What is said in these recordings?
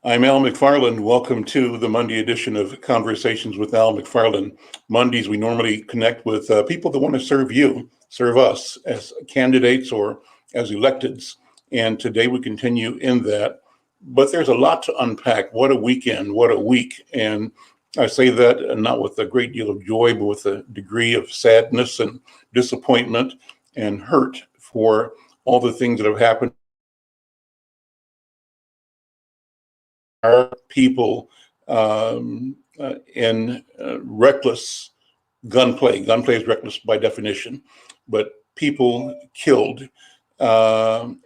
I'm Al McFarlane. Welcome to the Monday edition of Conversations with Al McFarlane. Mondays, we normally connect with people that want to serve you, serve us as candidates or as electeds. And today we continue in that. But there's a lot to unpack. What a weekend, what a week. And I say that not with a great deal of joy, but with a degree of sadness and disappointment and hurt for all the things that have happened. Our people in reckless gunplay. Gunplay is reckless by definition, but people killed and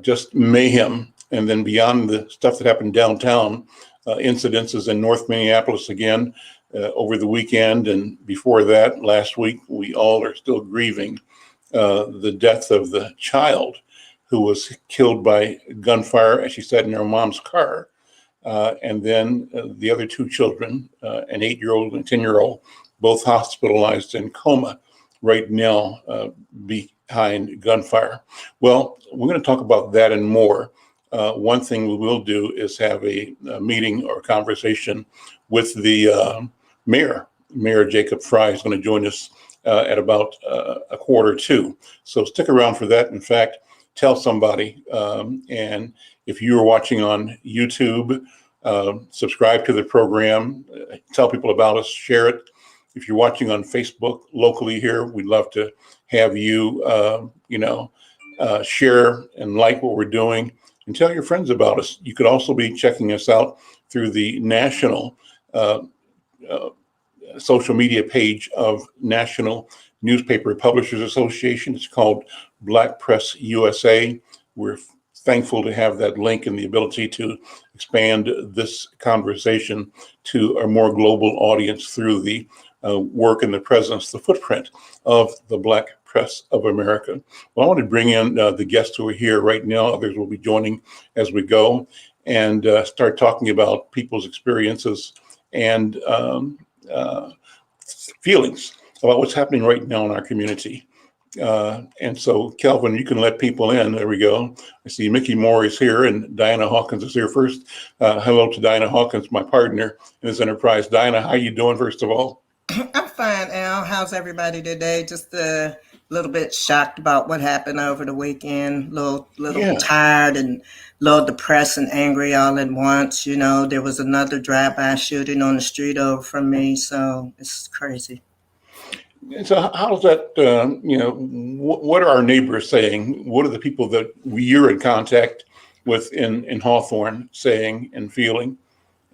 just mayhem. And then beyond the stuff that happened downtown, incidences in North Minneapolis again over the weekend, and before that, last week, we all are still grieving the death of the child who was killed by gunfire, as she said, in her mom's car. And then the other two children, an 8-year-old and a 10-year-old, both hospitalized in coma right now behind gunfire. Well, we're going to talk about that and more. One thing we will do is have a meeting or conversation with the mayor. Mayor Jacob Fry is going to join us at about 1:45. So stick around for that. In fact, tell somebody. And if you are watching on YouTube, subscribe to the program, tell people about us, share it. If you're watching on Facebook locally here, we'd love to have you, share and like what we're doing and tell your friends about us. You could also be checking us out through the national social media page of National Newspaper Publishers Association. It's called Black Press USA. We're thankful to have that link and the ability to expand this conversation to a more global audience through the work and the presence, the footprint of the Black Press of America. Well, I want to bring in the guests who are here right now. Others will be joining as we go and start talking about people's experiences and feelings about what's happening right now in our community. And so, Kelvin, you can let people in. There we go. I see Mickey Moore is here and Diana Hawkins is here first. Hello to Diana Hawkins, my partner in this enterprise. Diana, how you doing, first of all? I'm fine, Al. How's everybody today? Just a little bit shocked about what happened over the weekend. Little tired and a little depressed and angry all at once. You know, there was another drive-by shooting on the street over from me, so it's crazy. So how's that, what are our neighbors saying? What are the people that you're in contact with in Hawthorne saying and feeling?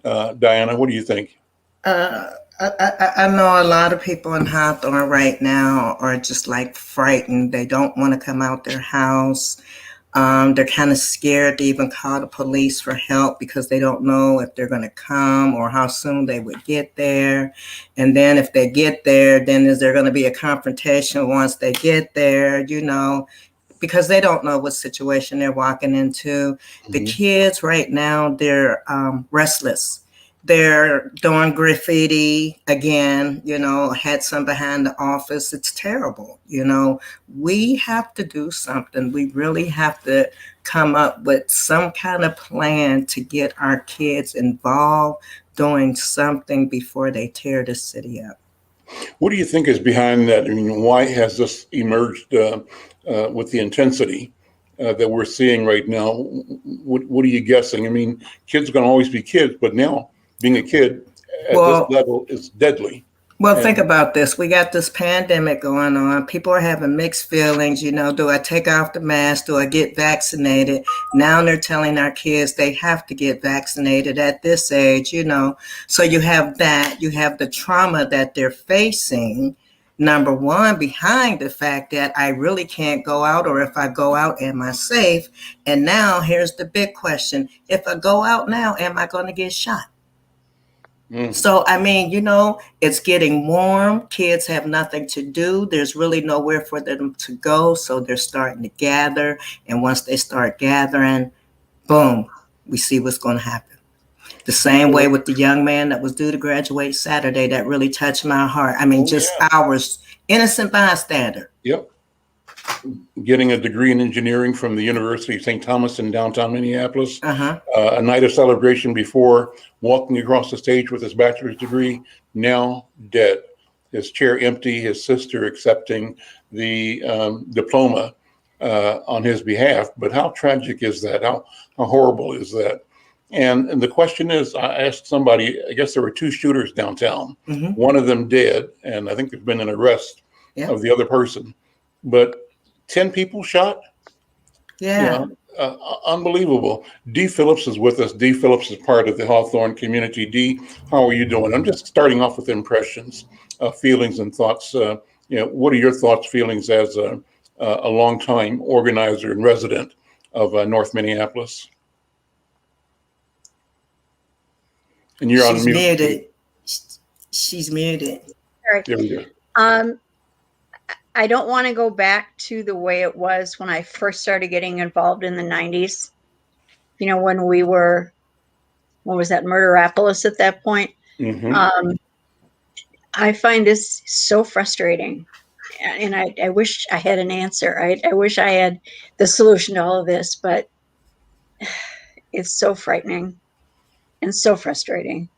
Diana, what do you think? I know a lot of people in Hawthorne right now are just like frightened. They don't want to come out their house. They're kind of scared to even call the police for help because they don't know if they're going to come or how soon they would get there. And then if they get there, then is there going to be a confrontation once they get there, because they don't know what situation they're walking into. Mm-hmm. The kids right now, they're restless. They're doing graffiti again, had some behind the office. It's terrible. We have to do something. We really have to come up with some kind of plan to get our kids involved doing something before they tear the city up. What do you think is behind that? I mean, why has this emerged with the intensity that we're seeing right now? What are you guessing? I mean, kids are going to always be kids, but now being a kid at this level is deadly. Well, think about this. We got this pandemic going on. People are having mixed feelings. Do I take off the mask? Do I get vaccinated? Now they're telling our kids they have to get vaccinated at this age, So you have that. You have the trauma that they're facing. Number one, behind the fact that I really can't go out, or if I go out, am I safe? And now here's the big question. If I go out now, am I going to get shot? So, it's getting warm. Kids have nothing to do. There's really nowhere for them to go. So they're starting to gather. And once they start gathering, boom, we see what's going to happen. The same way with the young man that was due to graduate Saturday, that really touched my heart. Hours, innocent bystander. Yep. getting a degree in engineering from the University of St. Thomas in downtown Minneapolis. Uh-huh. A night of celebration before, walking across the stage with his bachelor's degree, now dead. His chair empty, his sister accepting the diploma on his behalf. But how tragic is that? How horrible is that? And the question is, I asked somebody, I guess there were two shooters downtown, one of them dead, and I think there's been an arrest of the other person. But 10 people shot? Yeah. Unbelievable. Dee Phillips is with us. Dee Phillips is part of the Hawthorne community. Dee, how are you doing? I'm just starting off with impressions, feelings and thoughts. What are your thoughts, feelings as a longtime organizer and resident of North Minneapolis? And you're on mute. Muted. She's muted. Sorry. There we go. I don't want to go back to the way it was when I first started getting involved in the 90s. When we were, what was that, Murderapolis at that point? I find this so frustrating. And I wish I had an answer. I wish I had the solution to all of this, but it's so frightening and so frustrating.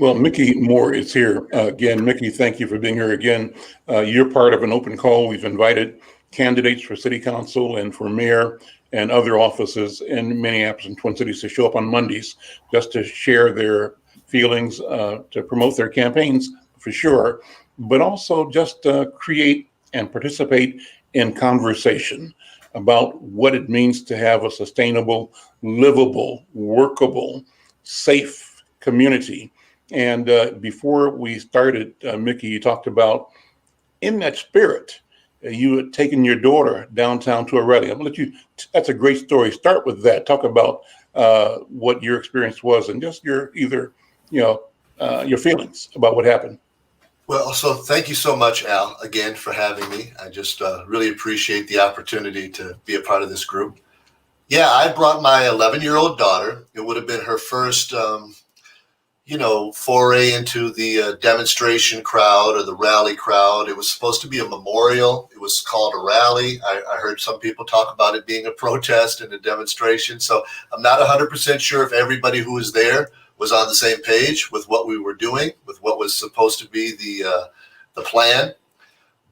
Well, Mickey Moore is here again. Mickey, thank you for being here again. You're part of an open call. We've invited candidates for city council and for mayor and other offices in Minneapolis and Twin Cities to show up on Mondays just to share their feelings, to promote their campaigns for sure, but also just create and participate in conversation about what it means to have a sustainable, livable, workable, safe community. And before we started, Mickey, you talked about, in that spirit, you had taken your daughter downtown to a rally. I'm gonna let you, that's a great story. Start with that. Talk about what your experience was and just your your feelings about what happened. Well, so thank you so much, Al, again, for having me. I just really appreciate the opportunity to be a part of this group. Yeah, I brought my 11-year-old daughter. It would have been her first foray into the demonstration crowd or the rally crowd. It was supposed to be a memorial. It was called a rally. I heard some people talk about it being a protest and a demonstration. So I'm not 100% sure if everybody who was there was on the same page with what we were doing, with what was supposed to be the plan.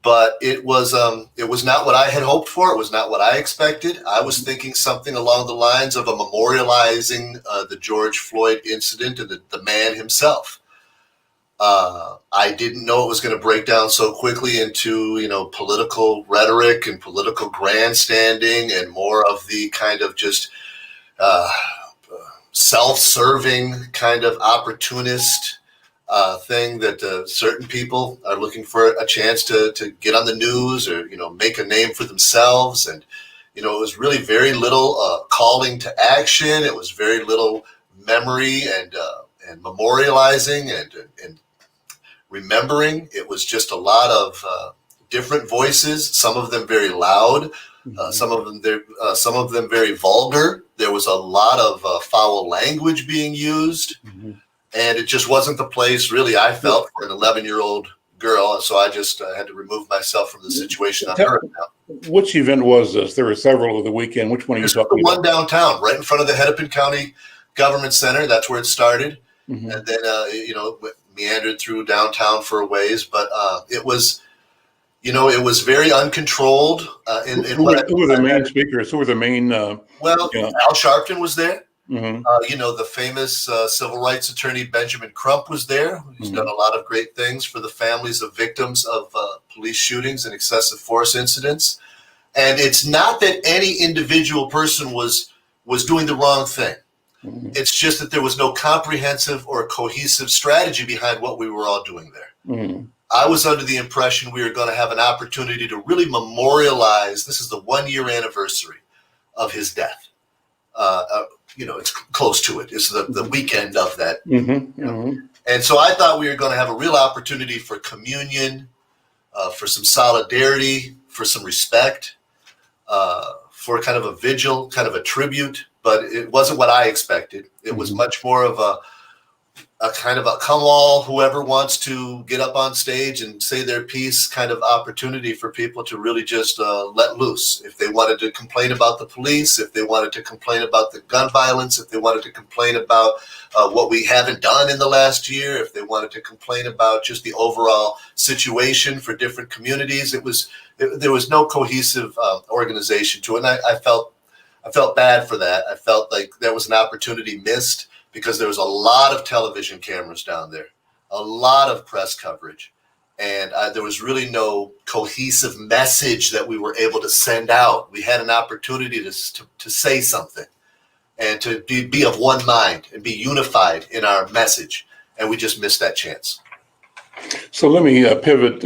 But it was not what I had hoped for. It was not what I expected. I was thinking something along the lines of a memorializing the George Floyd incident and the man himself. I didn't know it was going to break down so quickly into, political rhetoric and political grandstanding and more of the kind of just self-serving kind of opportunist thing that certain people are looking for a chance to get on the news or, make a name for themselves. And, it was really very little calling to action. It was very little memory and memorializing and remembering. It was just a lot of different voices, some of them very loud, some of them very vulgar. There was a lot of foul language being used. And it just wasn't the place, really, I felt, for an 11-year-old girl. And so I just had to remove myself from the situation on her account. Which event was this? There were several of the weekend. Which one are you talking about? One downtown, right in front of the Hennepin County Government Center. That's where it started. And then, meandered through downtown for a ways. But it was very uncontrolled. Who were the main speakers? Who were the main? Al Sharpton was there. The famous civil rights attorney Benjamin Crump was there. He's done a lot of great things for the families of victims of police shootings and excessive force incidents. And it's not that any individual person was doing the wrong thing. It's just that there was no comprehensive or cohesive strategy behind what we were all doing there. I was under the impression we were going to have an opportunity to really memorialize. This is the 1-year anniversary of his death. It's close to it. It's the weekend of that. And so I thought we were going to have a real opportunity for communion, for some solidarity, for some respect, for kind of a vigil, kind of a tribute. But it wasn't what I expected. It was much more of a kind of a come all, whoever wants to get up on stage and say their piece kind of opportunity for people to really just let loose. If they wanted to complain about the police, if they wanted to complain about the gun violence, if they wanted to complain about what we haven't done in the last year, if they wanted to complain about just the overall situation for different communities, there was no cohesive organization to it. And I felt bad for that. I felt like there was an opportunity missed, because there was a lot of television cameras down there, a lot of press coverage, and there was really no cohesive message that we were able to send out. We had an opportunity to say something and to be of one mind and be unified in our message, and we just missed that chance. So let me pivot,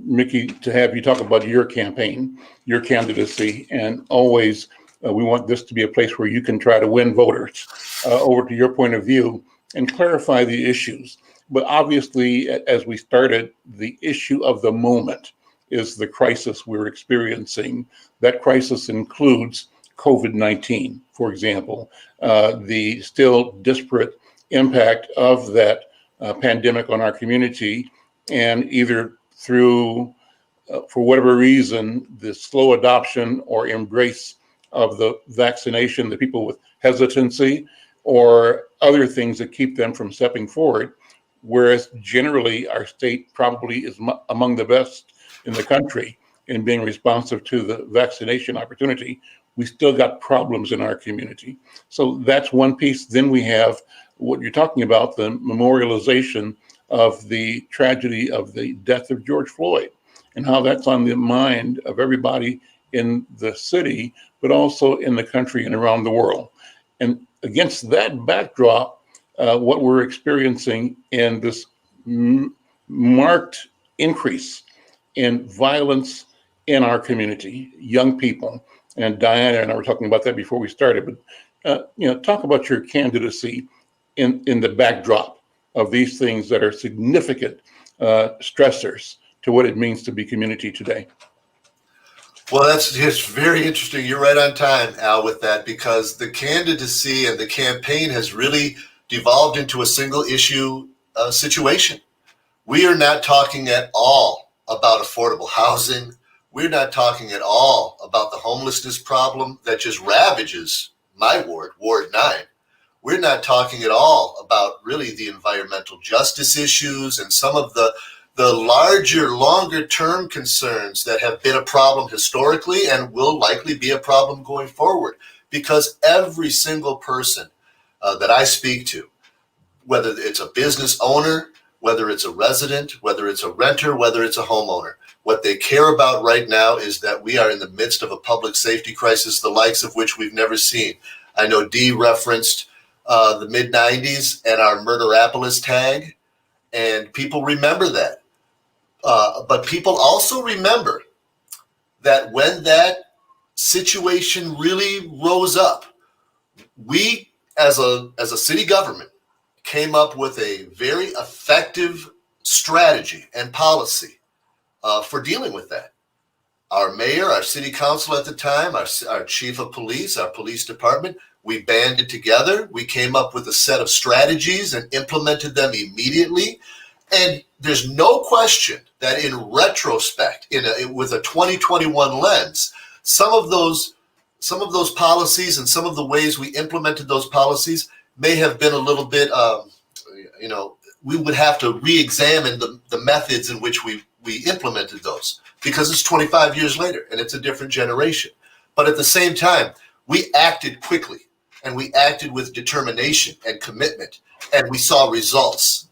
Mickey, to have you talk about your campaign, your candidacy, and always we want this to be a place where you can try to win voters over to your point of view and clarify the issues. But obviously, as we started, the issue of the moment is the crisis we're experiencing. That crisis includes COVID-19, for example, the still disparate impact of that pandemic on our community, and either through, for whatever reason, the slow adoption or embrace of the vaccination, the people with hesitancy, or other things that keep them from stepping forward. Whereas generally our state probably is among the best in the country in being responsive to the vaccination opportunity, we still got problems in our community. So that's one piece. Then we have what you're talking about, the memorialization of the tragedy of the death of George Floyd, and how that's on the mind of everybody in the city, but also in the country and around the world. And against that backdrop, what we're experiencing in this marked increase in violence in our community, young people, and Diana and I were talking about that before we started, but talk about your candidacy in the backdrop of these things that are significant stressors to what it means to be community today. Well, it's very interesting. You're right on time, Al, with that, because the candidacy and the campaign has really devolved into a single issue situation. We are not talking at all about affordable housing. We're not talking at all about the homelessness problem that just ravages my ward, Ward 9. We're not talking at all about really the environmental justice issues and some of the larger, longer term concerns that have been a problem historically and will likely be a problem going forward. Because every single person that I speak to, whether it's a business owner, whether it's a resident, whether it's a renter, whether it's a homeowner, what they care about right now is that we are in the midst of a public safety crisis, the likes of which we've never seen. I know Dee referenced the mid-90s and our Murderapolis tag, and people remember that. But people also remember that when that situation really rose up, we as a city government came up with a very effective strategy and policy for dealing with that. Our mayor, our city council at the time, our chief of police, our police department, we banded together. We came up with a set of strategies and implemented them immediately. And there's no question that in retrospect, with a 2021 lens, some of those policies and some of the ways we implemented those policies may have been a little bit, we would have to re-examine the methods in which we implemented those, because it's 25 years later and it's a different generation. But at the same time, we acted quickly and we acted with determination and commitment, and we saw results.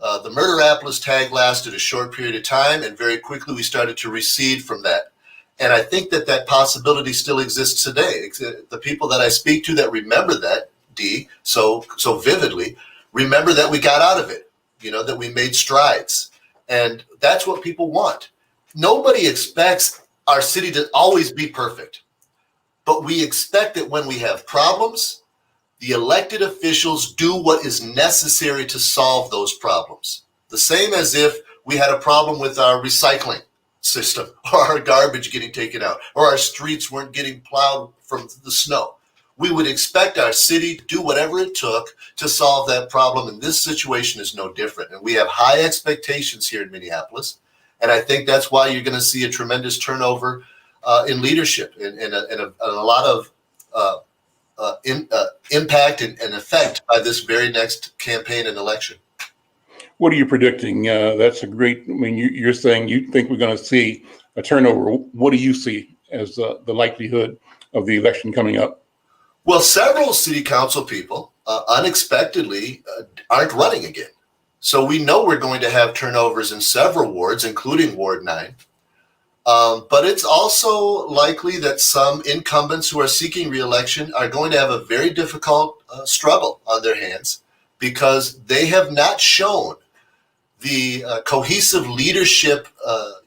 The Murderapolis tag lasted a short period of time, and very quickly we started to recede from that. And I think that possibility still exists today. The people that I speak to that remember that, Dee, so vividly, remember that we got out of it, that we made strides. And that's what people want. Nobody expects our city to always be perfect, but we expect that when we have problems, the elected officials do what is necessary to solve those problems. The same as if we had a problem with our recycling system, or our garbage getting taken out, or our streets weren't getting plowed from the snow. We would expect our city to do whatever it took to solve that problem, and this situation is no different. And we have high expectations here in Minneapolis, and I think that's why you're going to see a tremendous turnover in leadership and a lot of impact and effect by this very next campaign and election. What are you predicting? That's a great, I mean, you're saying you think we're going to see a turnover. What do you see as the likelihood of the election coming up? Well, several city council people unexpectedly aren't running again. So we know we're going to have turnovers in several wards, including Ward 9. But it's also likely that some incumbents who are seeking re-election are going to have a very difficult struggle on their hands because they have not shown the cohesive leadership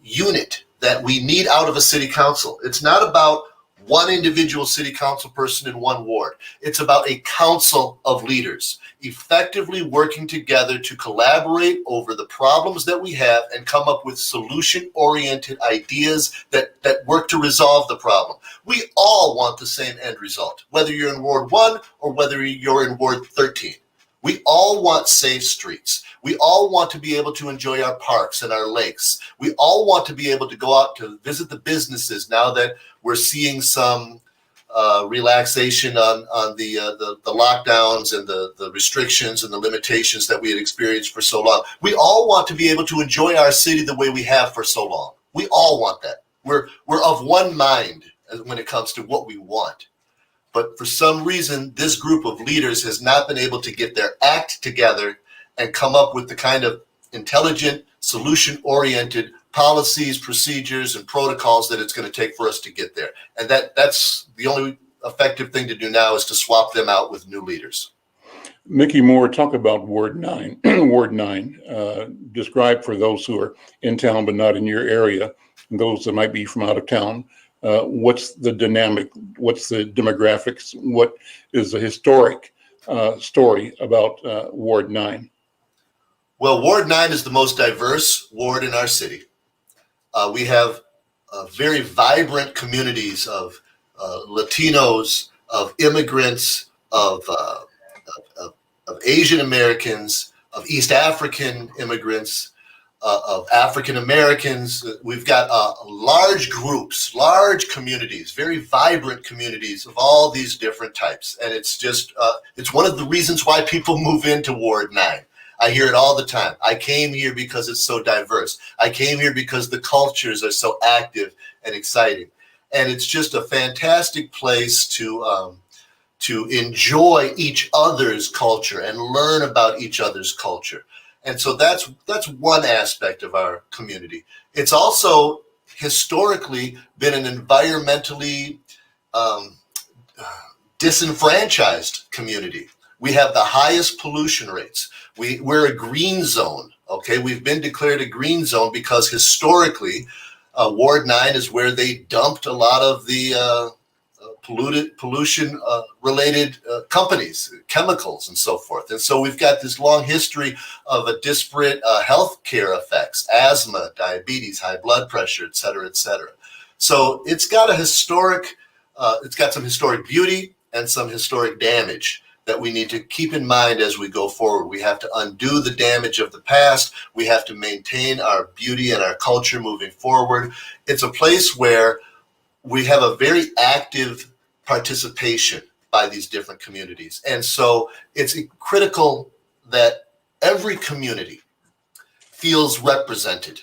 unit that we need out of a city council. It's not about one individual city council person in one ward. It's about a council of leaders effectively working together to collaborate over the problems that we have and come up with solution-oriented ideas that work to resolve the problem. We all want the same end result, whether you're in Ward 1 or whether you're in Ward 13. We all want safe streets. We all want to be able to enjoy our parks and our lakes. We all want to be able to go out to visit the businesses now that we're seeing some relaxation on the lockdowns and the restrictions and the limitations that we had experienced for so long. We all want to be able to enjoy our city the way we have for so long. We all want that. We're of one mind when it comes to what we want. But for some reason, this group of leaders has not been able to get their act together and come up with the kind of intelligent, solution-oriented policies, procedures, and protocols that it's going to take for us to get there. And that's the only effective thing to do now is to swap them out with new leaders. Mickey Moore, talk about Ward 9. Ward 9. Describe for those who are in town but not in your area, and those that might be from out of town, what's the dynamic, what's the demographics, what is the historic story about Ward 9? Well, Ward 9 is the most diverse ward in our city. We have very vibrant communities of Latinos, of immigrants, of Asian Americans, of East African immigrants, of African Americans. We've got large groups, large communities, very vibrant communities of all these different types. And it's just, it's one of the reasons why people move into Ward 9. I hear it all the time. I came here because it's so diverse. I came here because the cultures are so active and exciting. And it's just a fantastic place to enjoy each other's culture and learn about each other's culture. And so that's one aspect of our community. It's also historically been an environmentally disenfranchised community. We have the highest pollution rates. We're a green zone, okay? We've been declared a green zone because historically, Ward 9 is where they dumped a lot of the pollution-related companies, chemicals and so forth. And so we've got this long history of a disparate health care effects, asthma, diabetes, high blood pressure, et cetera, et cetera. So it's got a historic, it's got some historic beauty and some historic damage that we need to keep in mind as we go forward. We have to undo the damage of the past. We have to maintain our beauty and our culture moving forward. It's a place where we have a very active participation by these different communities. And so it's critical that every community feels represented.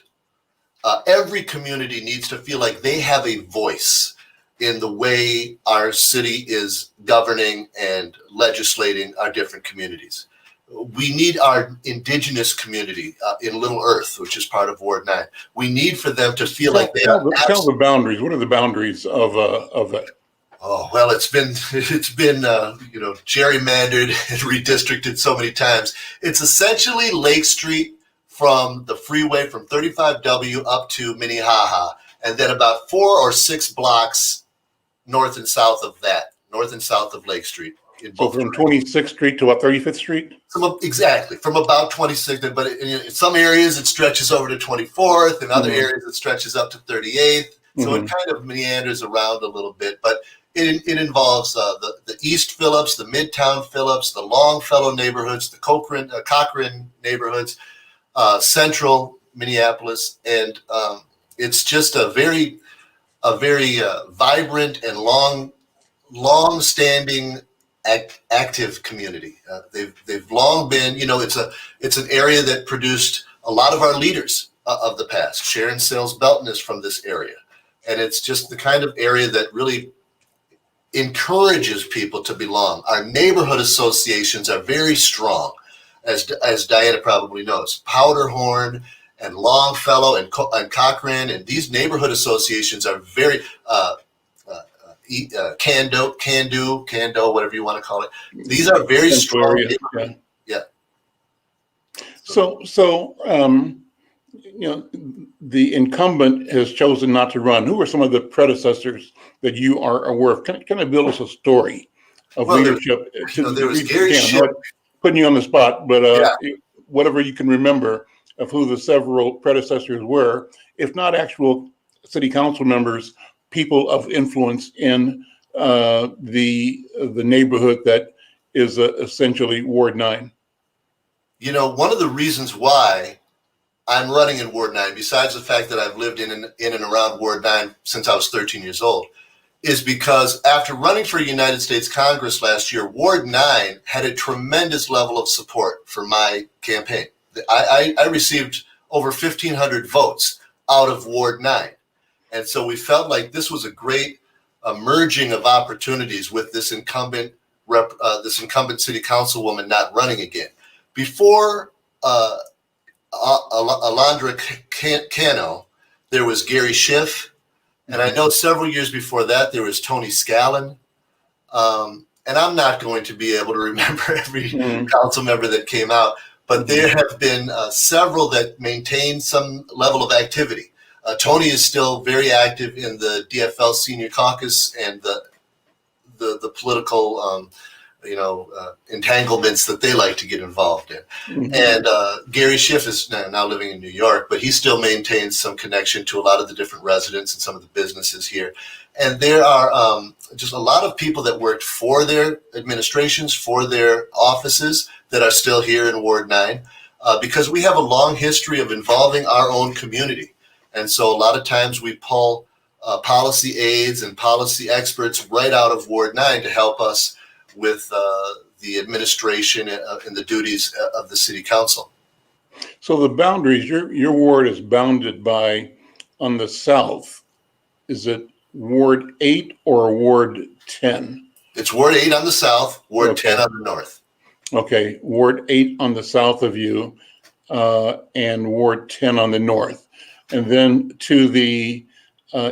Every community needs to feel like they have a voice in the way our city is governing and legislating our different communities. We need our indigenous community in Little Earth, which is part of Ward 9. We need for them to feel like they tell the boundaries. What are the boundaries of that? Oh, well, it's been gerrymandered and redistricted so many times. It's essentially Lake Street from the freeway from 35W up to Minnehaha, and then about 4 or 6 blocks north and south of that, north and south of Lake Street. So from 26th Street to 35th Street? Exactly, from about 26th, but in some areas it stretches over to 24th, in other areas it stretches up to 38th. So it kind of meanders around a little bit, but It involves the East Phillips, the Midtown Phillips, the Longfellow neighborhoods, the Cochrane neighborhoods, Central Minneapolis, and it's just a very vibrant and long-standing active community. They've long been, it's an area that produced a lot of our leaders of the past. Sharon Sales Belton is from this area, and it's just the kind of area that really encourages people to belong. Our neighborhood associations are very strong, as Diana probably knows. Powderhorn and Longfellow and Cochrane, and these neighborhood associations are very Cando, whatever you want to call it. These are very strong. Yeah. So the incumbent has chosen not to run. Who are some of the predecessors that you are aware of? Can I build us a story of leadership? There was Gary Schiff. Putting you on the spot, but whatever you can remember of who the several predecessors were, if not actual city council members, people of influence in the neighborhood that is essentially Ward 9. One of the reasons why I'm running in Ward 9, besides the fact that I've lived in and around Ward 9 since I was 13 years old, is because after running for United States Congress last year, Ward 9 had a tremendous level of support for my campaign. I received over 1,500 votes out of Ward 9. And so we felt like this was a great merging of opportunities with this incumbent city councilwoman not running again. Before Alondra Cano, there was Gary Schiff, and I know several years before that there was Tony Scallon. And I'm not going to be able to remember every council member that came out, but there have been several that maintain some level of activity. Tony is still very active in the DFL Senior Caucus and the political entanglements that they like to get involved in. And Gary Schiff is now living in New York, but he still maintains some connection to a lot of the different residents and some of the businesses here. And there are just a lot of people that worked for their administrations, for their offices, that are still here in Ward 9, because we have a long history of involving our own community. And so a lot of times we pull policy aides and policy experts right out of Ward 9 to help us with the administration and the duties of the city council. So the boundaries, your ward is bounded by, on the south, is it Ward 8 or Ward 10? It's Ward 8 on the south, Ward 10 on the north. Okay, Ward 8 on the south of you, and Ward 10 on the north. And then to the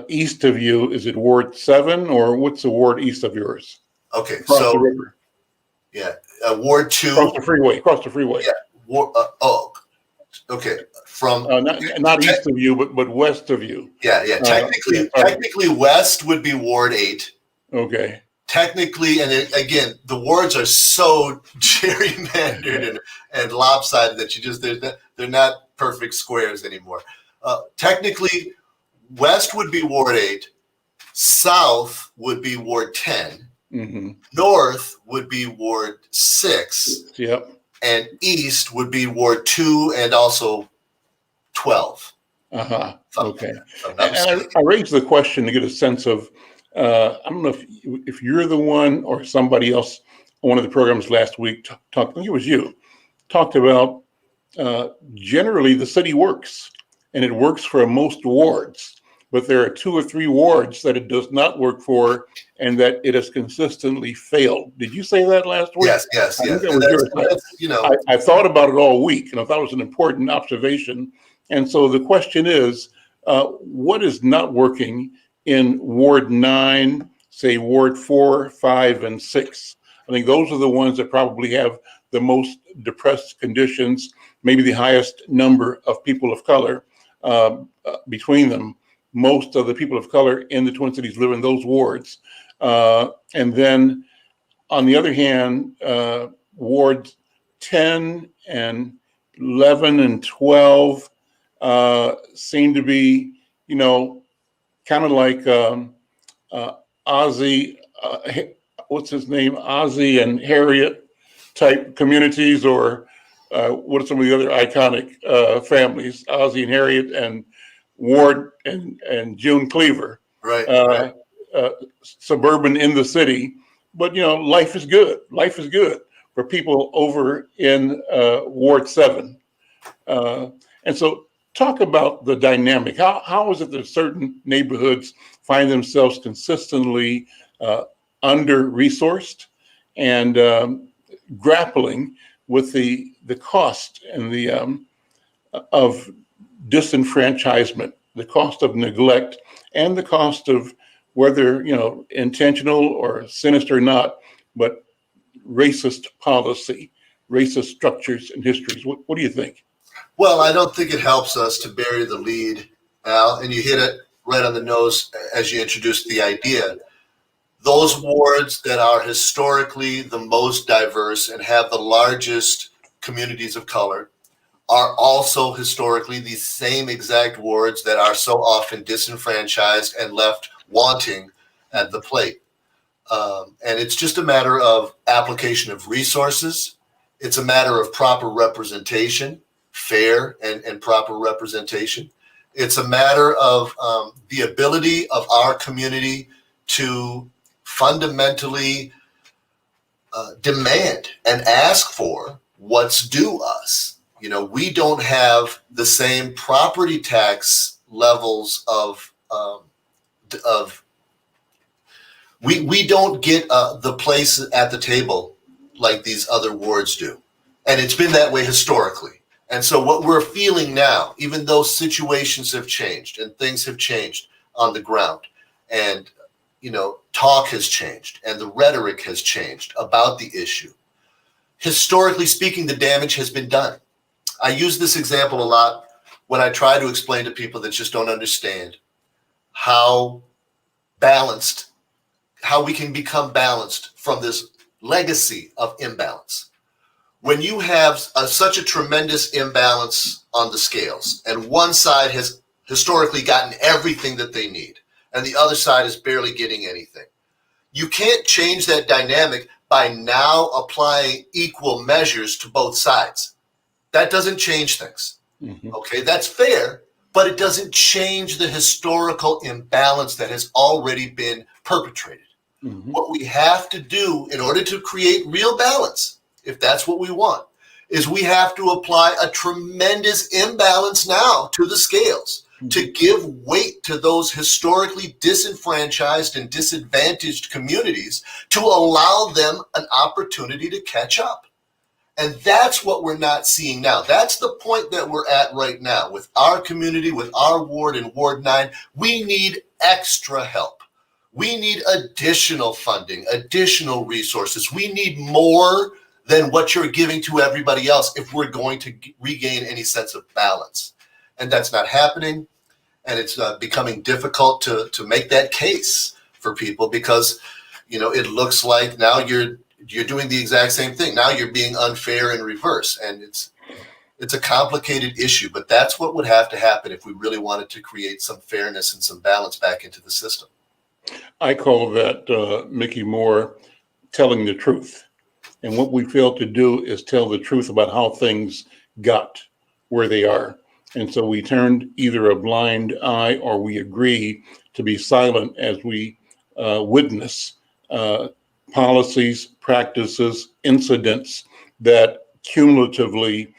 east of you, is it Ward 7, or what's the ward east of yours? Okay, Across the river. Yeah, Ward 2. Across the freeway. Yeah, okay. From not east of you, but west of you. Yeah. Technically, west would be Ward 8. Okay. Technically, and again, the wards are so gerrymandered and lopsided that they're not perfect squares anymore. Technically, west would be Ward 8, south would be Ward 10, north would be Ward 6, and east would be Ward 2 and also 12. Okay. And I raised the question to get a sense of, I don't know if you're the one or somebody else on one of the programs last week I think it was you, talked about generally the city works, and it works for most wards, but there are 2 or 3 wards that it does not work for, and that it has consistently failed. Did you say that last week? Yes. I think that was I thought about it all week, and I thought it was an important observation. And so the question is, what is not working in Ward 9, say Ward 4, 5, and 6? I think those are the ones that probably have the most depressed conditions, maybe the highest number of people of color between them. Most of the people of color in the Twin Cities live in those wards. And then on the other hand, Wards 10 and 11 and 12 seem to be, kind of like Ozzy what's his name, Ozzie and Harriet type communities, or what are some of the other iconic families, Ozzie and Harriet and Ward and June Cleaver, Right. suburban in the city. But, life is good. Life is good for people over in Ward 7. And so talk about the dynamic. How is it that certain neighborhoods find themselves consistently under-resourced and grappling with the cost and the of disenfranchisement, the cost of neglect, and the cost of whether intentional or sinister or not, but racist policy, racist structures and histories. What do you think? Well, I don't think it helps us to bury the lead, Al, and you hit it right on the nose as you introduced the idea. Those wards that are historically the most diverse and have the largest communities of color are also historically the same exact wards that are so often disenfranchised and left wanting at the plate. And it's just a matter of application of resources. It's a matter of proper representation, fair and proper representation. It's a matter of the ability of our community to fundamentally demand and ask for what's due us. We don't have the same property tax levels we don't get the place at the table like these other wards do. And it's been that way historically. And so what we're feeling now, even though situations have changed and things have changed on the ground, and talk has changed and the rhetoric has changed about the issue, historically speaking, the damage has been done. I use this example a lot when I try to explain to people that just don't understand how we can become balanced from this legacy of imbalance. When you have such a tremendous imbalance on the scales, and one side has historically gotten everything that they need, and the other side is barely getting anything, you can't change that dynamic by now applying equal measures to both sides. That doesn't change things. Mm-hmm. Okay, that's fair, but it doesn't change the historical imbalance that has already been perpetrated. Mm-hmm. What we have to do in order to create real balance, if that's what we want, is we have to apply a tremendous imbalance now to the scales, mm-hmm. to give weight to those historically disenfranchised and disadvantaged communities to allow them an opportunity to catch up. And that's what we're not seeing now. That's the point that we're at right now with our community, with our ward in Ward 9. We need extra help. We need additional funding, additional resources. We need more than what you're giving to everybody else if we're going to regain any sense of balance. And that's not happening. And it's becoming difficult to make that case for people because, it looks like now you're doing the exact same thing. Now you're being unfair in reverse. And it's a complicated issue, but that's what would have to happen if we really wanted to create some fairness and some balance back into the system. I call that, Mickey Moore, telling the truth. And what we fail to do is tell the truth about how things got where they are. And so we turned either a blind eye or we agree to be silent as we witness policies, practices, incidents that cumulatively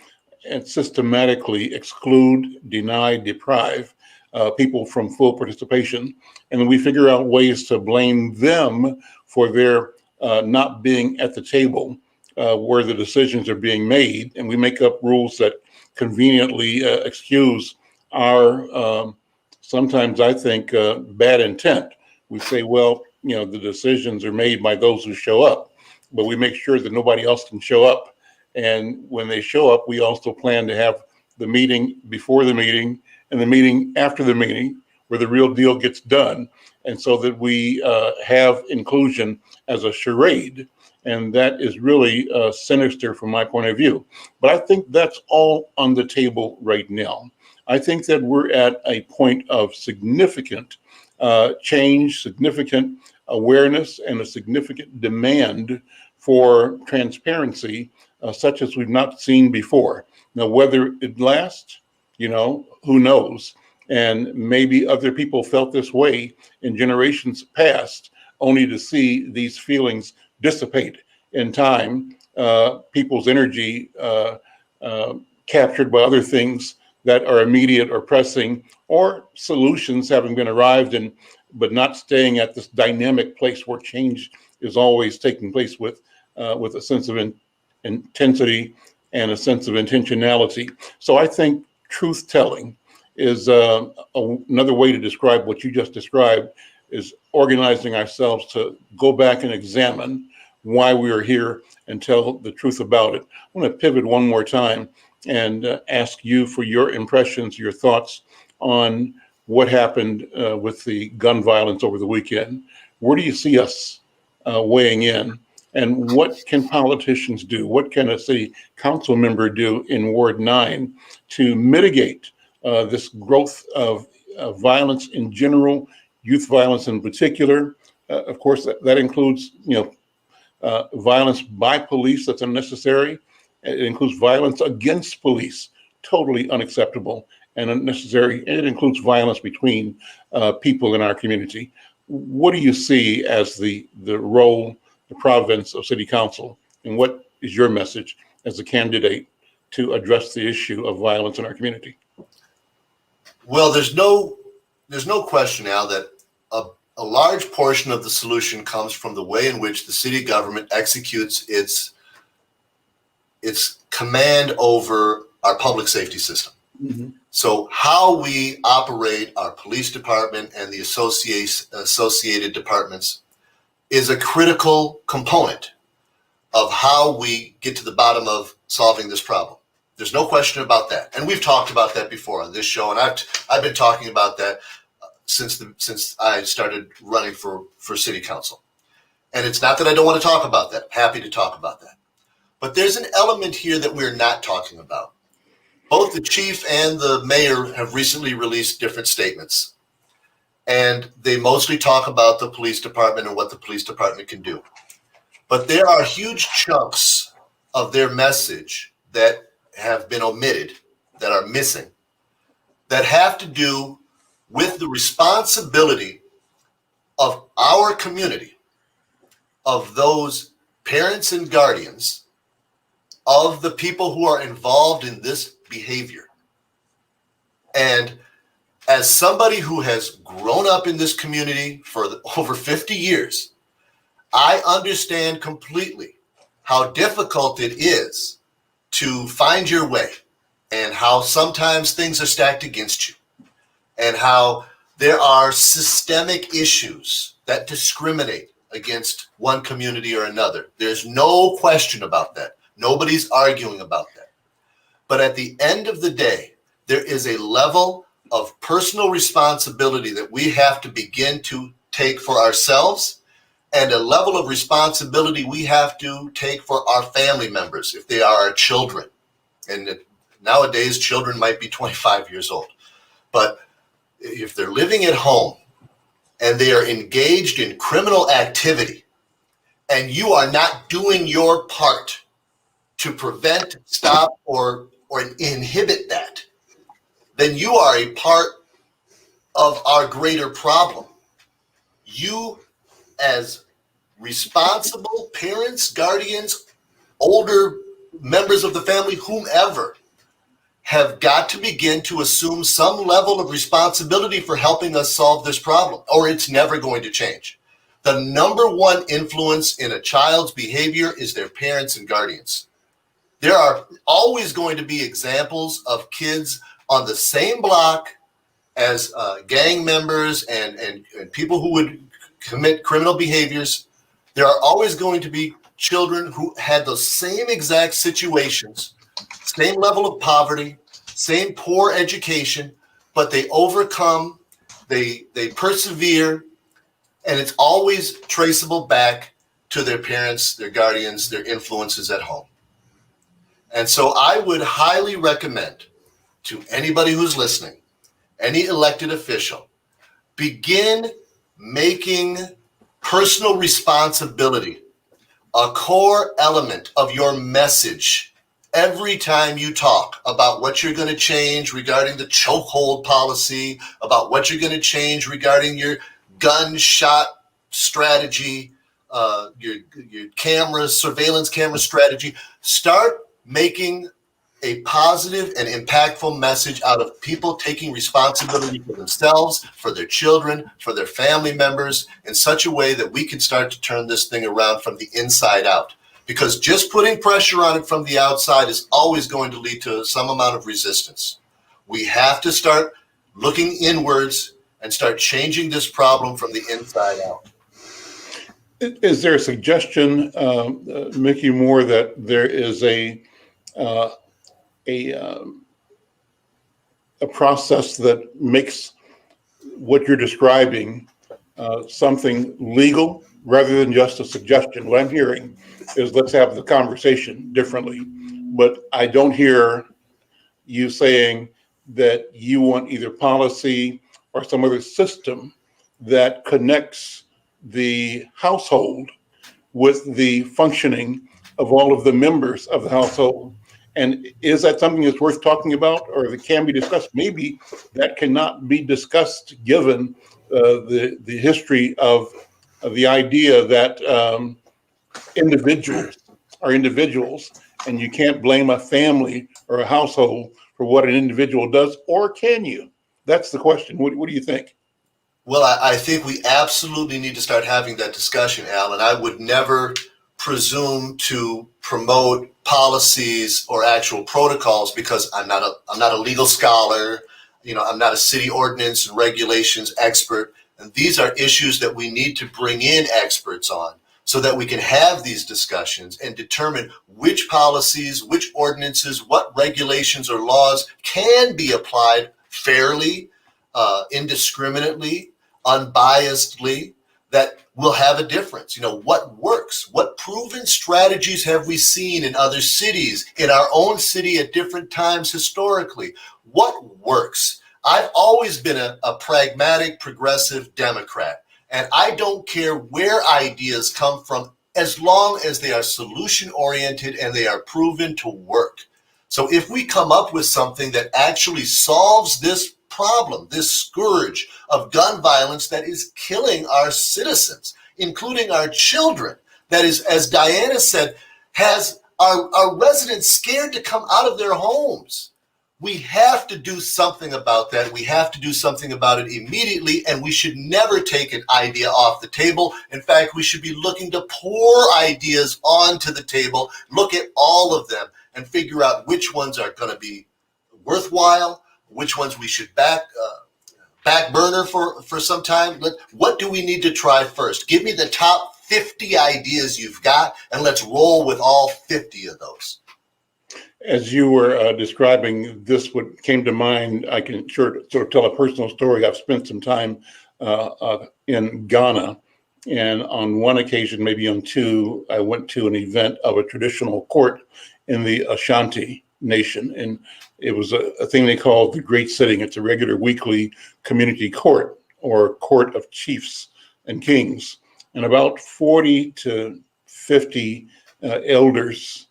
and systematically exclude, deny, deprive people from full participation. And then we figure out ways to blame them for their not being at the table where the decisions are being made. And we make up rules that conveniently excuse our, sometimes I think, bad intent. We say, well, the decisions are made by those who show up, but we make sure that nobody else can show up. And when they show up, we also plan to have the meeting before the meeting and the meeting after the meeting where the real deal gets done. And so that we have inclusion as a charade. And that is really sinister from my point of view. But I think that's all on the table right now. I think that we're at a point of significant change, significant awareness and a significant demand for transparency, such as we've not seen before. Now, whether it lasts, who knows? And maybe other people felt this way in generations past, only to see these feelings dissipate in time, people's energy captured by other things that are immediate or pressing, or solutions having been arrived but not staying at this dynamic place where change is always taking place with a sense of intensity and a sense of intentionality. So I think truth telling is another way to describe what you just described, is organizing ourselves to go back and examine why we are here and tell the truth about it. I want to pivot one more time and ask you for your impressions, your thoughts on what happened with the gun violence over the weekend. Where do you see us weighing in? And what can politicians do? What can a city council member do in Ward 9 to mitigate this growth of violence in general, youth violence in particular? Of course, that includes, violence by police that's unnecessary. It includes violence against police, totally unacceptable and unnecessary. And it includes violence between people in our community. What do you see as the role, the province of city council, and what is your message as a candidate to address the issue of violence in our community? Well, there's no question now that a large portion of the solution comes from the way in which the city government executes its command over our public safety system. Mm-hmm. So how we operate our police department and the associated departments is a critical component of how we get to the bottom of solving this problem. There's no question about that. And we've talked about that before on this show. And I've been talking about that since I started running for city council. And it's not that I don't want to talk about that. I'm happy to talk about that. But there's an element here that we're not talking about. Both the chief and the mayor have recently released different statements. And they mostly talk about the police department and what the police department can do. But there are huge chunks of their message that have been omitted, that are missing, that have to do with the responsibility of our community, of those parents and guardians, of the people who are involved in this behavior. And as somebody who has grown up in this community for over 50 years, I understand completely how difficult it is to find your way, and how sometimes things are stacked against you, and how there are systemic issues that discriminate against one community or another. There's no question about that. Nobody's arguing about that. But at the end of the day, there is a level of personal responsibility that we have to begin to take for ourselves, and a level of responsibility we have to take for our family members if they are our children. And nowadays, children might be 25 years old. But if they're living at home and they are engaged in criminal activity, and you are not doing your part to prevent, stop, or inhibit that, then you are a part of our greater problem. You, as responsible parents, guardians, older members of the family, whomever, have got to begin to assume some level of responsibility for helping us solve this problem, or it's never going to change. The number one influence in a child's behavior is their parents and guardians. There are always going to be examples of kids on the same block as gang members and people who would commit criminal behaviors. There are always going to be children who had those same exact situations, same level of poverty, same poor education, but they overcome, they persevere, and it's always traceable back to their parents, their guardians, their influences at home. And so I would highly recommend to anybody who's listening, any elected official, begin making personal responsibility a core element of your message every time you talk about what you're going to change regarding the chokehold policy, about what you're going to change regarding your gunshot strategy, your cameras, surveillance camera strategy. Start making a positive and impactful message out of people taking responsibility for themselves, for their children, for their family members, in such a way that we can start to turn this thing around from the inside out. Because just putting pressure on it from the outside is always going to lead to some amount of resistance. We have to start looking inwards and start changing this problem from the inside out. Is there a suggestion, Mickey Moore, that there is a process that makes what you're describing something legal rather than just a suggestion? What I'm hearing is let's have the conversation differently, but I don't hear you saying that you want either policy or some other system that connects the household with the functioning of all of the members of the household. And is that something that's worth talking about, or that can be discussed? Maybe that cannot be discussed given the history of the idea that individuals are individuals, and you can't blame a family or a household for what an individual does, or can you? That's the question. What do you think? Well, I think we absolutely need to start having that discussion, Al, and I would never presume to promote policies or actual protocols because I'm not a legal scholar. I'm not a city ordinance and regulations expert. And these are issues that we need to bring in experts on so that we can have these discussions and determine which policies, which ordinances, what regulations or laws can be applied fairly, indiscriminately, unbiasedly, that will have a difference. What works? What proven strategies have we seen in other cities, in our own city at different times historically? What works? I've always been a pragmatic, progressive Democrat, and I don't care where ideas come from as long as they are solution-oriented and they are proven to work. So if we come up with something that actually solves this problem, this scourge of gun violence that is killing our citizens, including our children, that is, as Diana said, has our residents scared to come out of their homes. We have to do something about that. We have to do something about it immediately, and we should never take an idea off the table. In fact, we should be looking to pour ideas onto the table, look at all of them, and figure out which ones are going to be worthwhile, which ones we should back burner for some time. What do we need to try first? Give me the top 50 ideas you've got, and let's roll with all 50 of those. As you were describing this, what came to mind, I can sort of tell a personal story. I've spent some time in Ghana, and on one occasion, maybe on two, I went to an event of a traditional court in the Ashanti Nation, and it was a thing they call the Great Sitting. It's a regular weekly community court, or court of chiefs and kings, and about 40 to 50 elders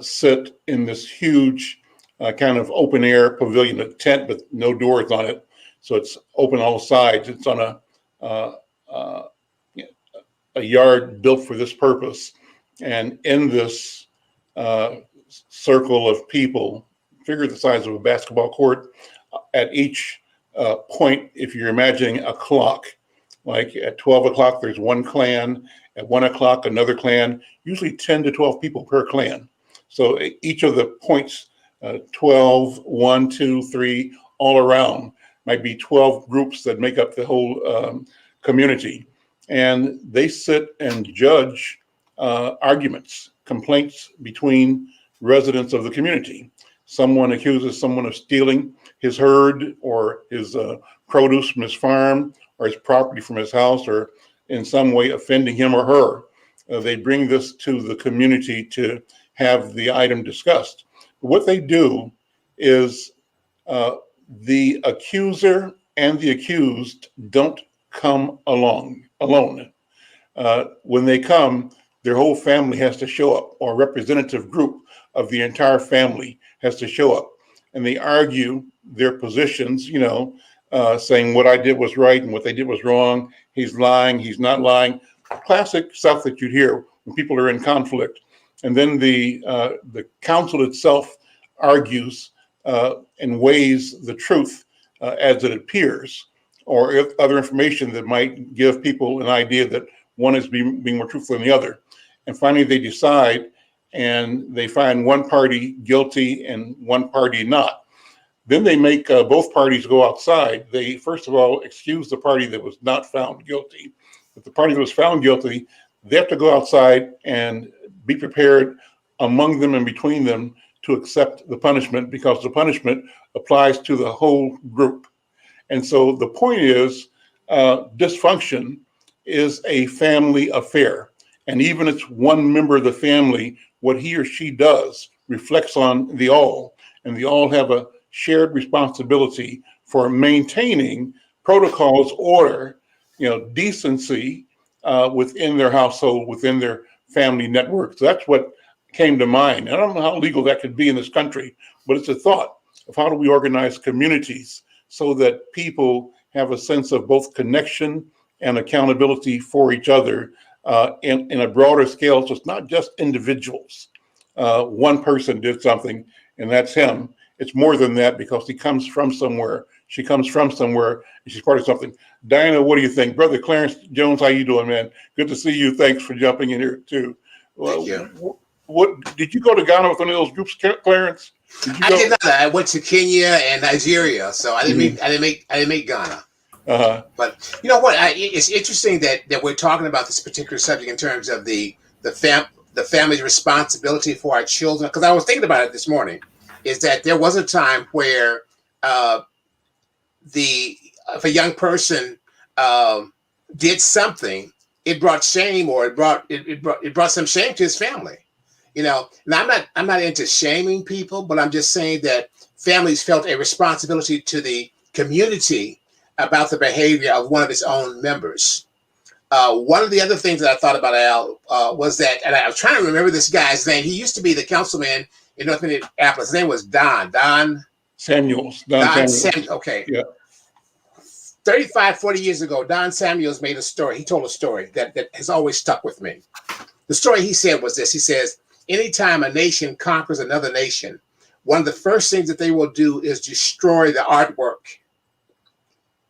sit in this huge kind of open air pavilion, a tent with no doors on it. So it's open all sides. It's on a yard built for this purpose. And in this circle of people, figure the size of a basketball court, at each point, if you're imagining a clock, like at 12 o'clock, there's one clan, at 1 o'clock, another clan, usually 10 to 12 people per clan. So each of the points, 12, 1, 2, 3, all around, might be 12 groups that make up the whole community. And they sit and judge arguments, complaints between residents of the community. Someone accuses someone of stealing his herd or his produce from his farm or his property from his house, or in some way offending him or her. They bring this to the community to have the item discussed. What they do is the accuser and the accused don't come alone. when they come, their whole family has to show up, or a representative group of the entire family has to show up. And they argue their positions, saying what I did was right and what they did was wrong. He's lying, he's not lying. Classic stuff that you'd hear when people are in conflict. And then the council itself argues and weighs the truth as it appears, or if other information that might give people an idea that one is being more truthful than the other. And finally, they decide, and they find one party guilty and one party not. Then they make both parties go outside. They, first of all, excuse the party that was not found guilty. But the party that was found guilty, they have to go outside and be prepared among them and between them to accept the punishment, because the punishment applies to the whole group. And so the point is, dysfunction is a family affair. And even if it's one member of the family, what he or she does reflects on the all. And the all have a shared responsibility for maintaining protocols, order, decency within their household, within their family network. So that's what came to mind. I don't know how legal that could be in this country, but it's a thought of how do we organize communities so that people have a sense of both connection and accountability for each other in a broader scale. So it's not just individuals. One person did something and that's him. It's more than that, because he comes from somewhere. She comes from somewhere, and she's part of something. Diana, what do you think? Brother Clarence Jones, how you doing, man? Good to see you. Thanks for jumping in here too. Thank you. What did you go to Ghana with one of those groups, Clarence? I did not. I went to Kenya and Nigeria, so I didn't make Ghana. Uh-huh. But you know what? It's interesting that we're talking about this particular subject in terms of the family's responsibility for our children. Because I was thinking about it this morning. Is that there was a time where if a young person did something, it brought shame, or it brought some shame to his family. Now I'm not into shaming people, but I'm just saying that families felt a responsibility to the community about the behavior of one of its own members. One of the other things that I thought about, Al, was that, and I was trying to remember this guy's name. He used to be the councilman in North Minneapolis. His name was Don Samuels. Okay. Yeah. 35, 40 years ago, Don Samuels made a story. He told a story that has always stuck with me. The story he said was this. He says, anytime a nation conquers another nation, one of the first things that they will do is destroy the artwork.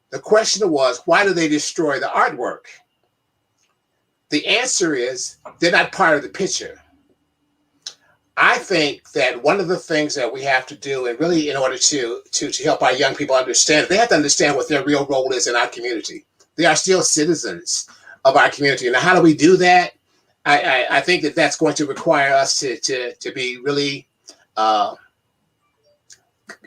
The question was, why do they destroy the artwork? The answer is, they're not part of the picture. I think that one of the things that we have to do, and really in order to help our young people understand, they have to understand what their real role is in our community. They are still citizens of our community. Now, how do we do that? I think that that's going to require us to be really,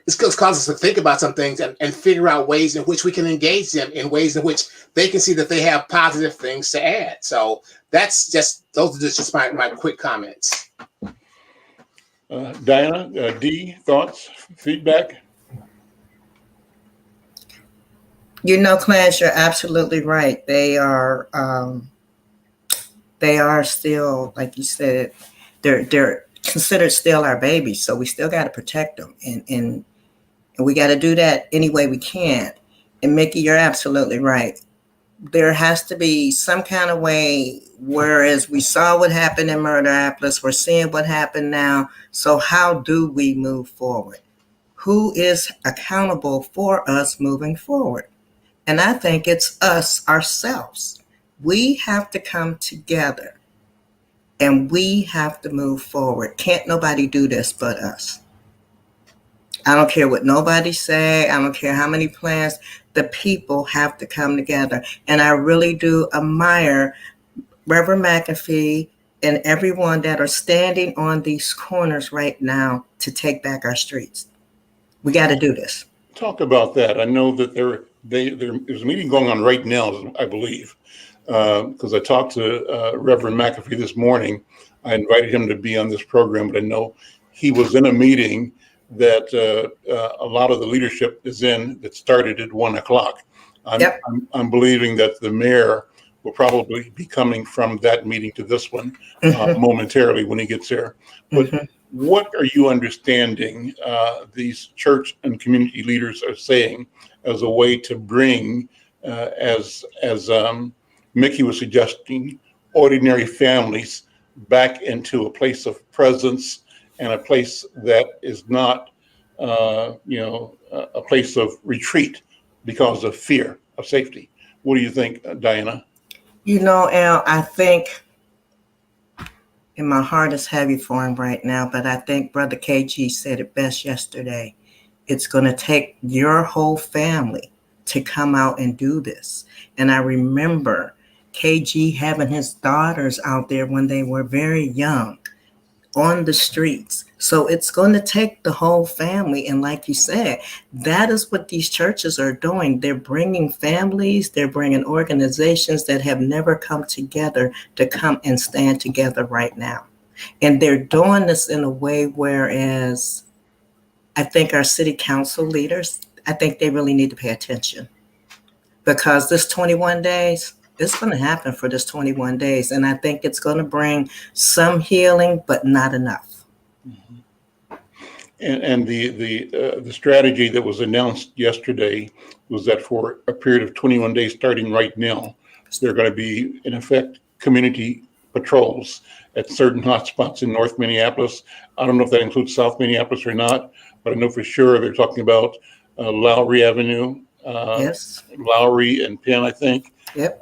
it's going to cause us to think about some things and figure out ways in which we can engage them in ways in which they can see that they have positive things to add. So those are just my quick comments. Diana, D, thoughts, feedback? Clarence, you're absolutely right. They are still, like you said, they're considered still our babies. So we still got to protect them, and we got to do that any way we can. And Mickey, you're absolutely right. There has to be some kind of way, whereas we saw what happened in Murderopolis, we're seeing what happened now. So how do we move forward? Who is accountable for us moving forward? And I think it's us ourselves. We have to come together and we have to move forward. Can't nobody do this but us. I don't care what nobody say. I don't care how many plans. The people have to come together. And I really do admire Reverend McAfee and everyone that are standing on these corners right now to take back our streets. We got to do this. Talk about that. I know that there's a meeting going on right now, I believe, because I talked to Reverend McAfee this morning. I invited him to be on this program, but I know he was in a meeting that a lot of the leadership is in that started at 1:00. I'm believing that the mayor will probably be coming from that meeting to this one Mhm. momentarily when he gets there. But Mhm. what are you understanding these church and community leaders are saying as a way to bring, as Mickey was suggesting, ordinary families back into a place of presence and a place that is not, a place of retreat because of fear of safety? What do you think, Diana? Al, I think, and my heart is heavy for him right now, but I think Brother KG said it best yesterday. It's going to take your whole family to come out and do this. And I remember KG having his daughters out there when they were very young on the streets. So it's going to take the whole family. And like you said, that is what these churches are doing. They're bringing families, they're bringing organizations that have never come together to come and stand together right now. And they're doing this in a way whereas I think our city council leaders, I think they really need to pay attention because this 21 days, it's going to happen for this 21 days. And I think it's going to bring some healing, but not enough. And the strategy that was announced yesterday was that for a period of 21 days, starting right now, there are going to be, in effect, community patrols at certain hotspots in North Minneapolis. I don't know if that includes South Minneapolis or not, but I know for sure they're talking about Lowry Avenue, Yes. Lowry and Penn, I think, Yep.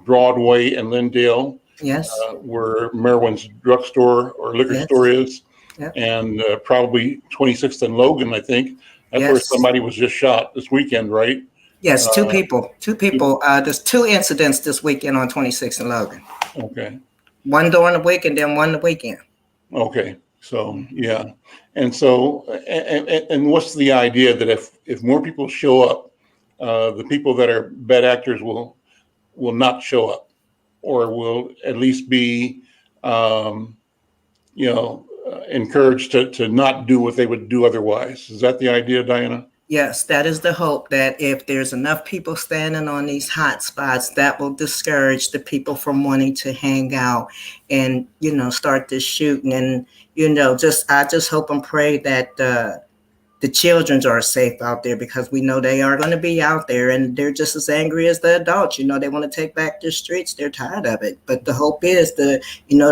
Broadway and Lindale, Yes. where Merwin's drugstore or liquor Yes. store is. Yep. And probably 26th and Logan, I think. That's where Yes. somebody was just shot this weekend, right? Yes. Two people. There's two incidents this weekend on 26th and Logan. Okay. One during the week and then one the weekend. Okay. So, yeah. And so, and what's the idea that if more people show up, the people that are bad actors will not show up, or will at least be, encouraged to not do what they would do otherwise. Is that the idea, Diana? Yes, that is the hope, that if there's enough people standing on these hot spots, that will discourage the people from wanting to hang out and, start this shooting. And, I just hope and pray that the children are safe out there, because we know they are going to be out there and they're just as angry as the adults. They want to take back the streets. They're tired of it. But the hope is to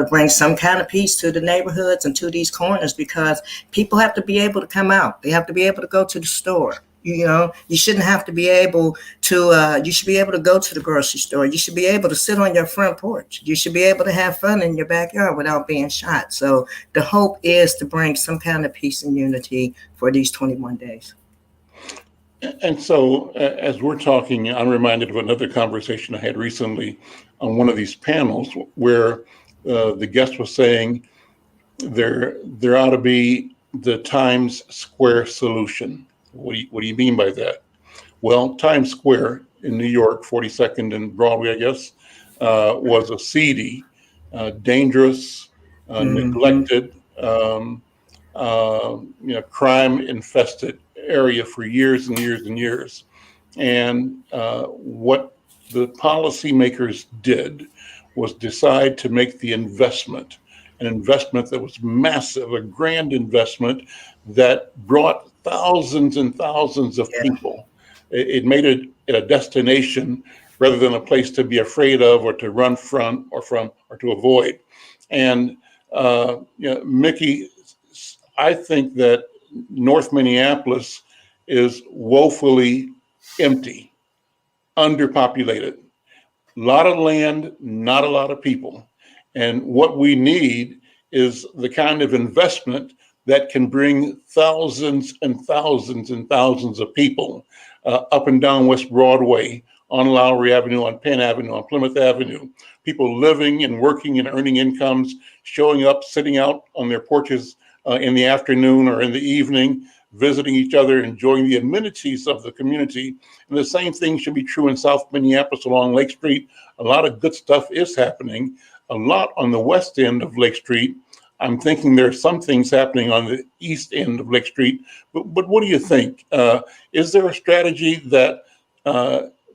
bring some kind of peace to the neighborhoods and to these corners, because people have to be able to come out. They have to be able to go to the store. You shouldn't have to be able to, you should be able to go to the grocery store. You should be able to sit on your front porch. You should be able to have fun in your backyard without being shot. So the hope is to bring some kind of peace and unity for these 21 days. And so, as we're talking, I'm reminded of another conversation I had recently on one of these panels where the guest was saying there ought to be the Times Square solution. What do you mean by that? Well, Times Square in New York, 42nd and Broadway, I guess, was a seedy, dangerous, neglected, crime-infested area for years and years and years. And what the policymakers did was decide to make the investment, an investment that was massive, a grand investment that brought thousands and thousands of people. It made it a destination rather than a place to be afraid of or to run from or to avoid. And Mickey, I think that North Minneapolis is woefully empty, underpopulated. A lot of land, not a lot of people. And what we need is the kind of investment that can bring thousands and thousands and thousands of people up and down West Broadway, on Lowry Avenue, on Penn Avenue, on Plymouth Avenue, people living and working and earning incomes, showing up, sitting out on their porches in the afternoon or in the evening, visiting each other, enjoying the amenities of the community. And the same thing should be true in South Minneapolis along Lake Street. A lot of good stuff is happening. A lot on the west end of Lake Street. I'm thinking there's some things happening on the east end of Lake Street. But what do you think? Is there a strategy that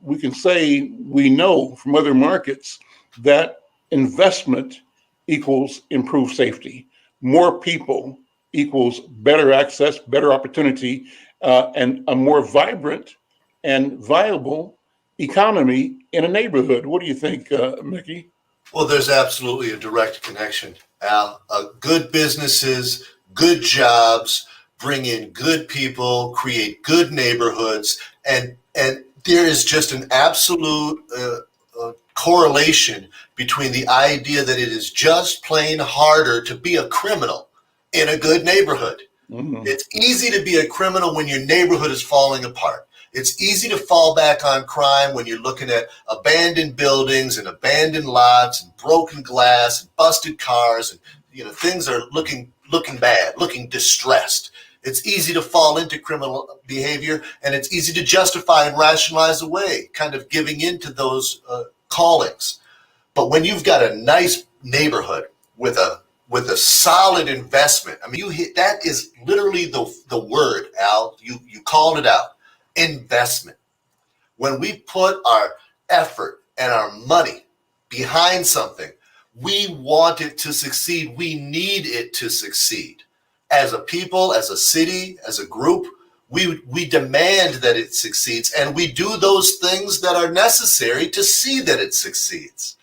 we can say we know from other markets that investment equals improved safety. More people equals better access, better opportunity, and a more vibrant and viable economy in a neighborhood. What do you think, Mickey? Well, there's absolutely a direct connection, Al. Good businesses, good jobs, bring in good people, create good neighborhoods, and there is just an absolute correlation between the idea that it is just plain harder to be a criminal in a good neighborhood. Mm-hmm. It's easy to be a criminal when your neighborhood is falling apart. It's easy to fall back on crime when you're looking at abandoned buildings and abandoned lots and broken glass and busted cars, and things are looking bad, looking distressed. It's easy to fall into criminal behavior, and it's easy to justify and rationalize away, kind of giving into those callings. But when you've got a nice neighborhood with a solid investment, I mean, that is literally the word, Al. You called it out. Investment. When we put our effort and our money behind something, we want it to succeed. We need it to succeed. As a people, as a city, as a group, we demand that it succeeds, and we do those things that are necessary to see that it succeeds.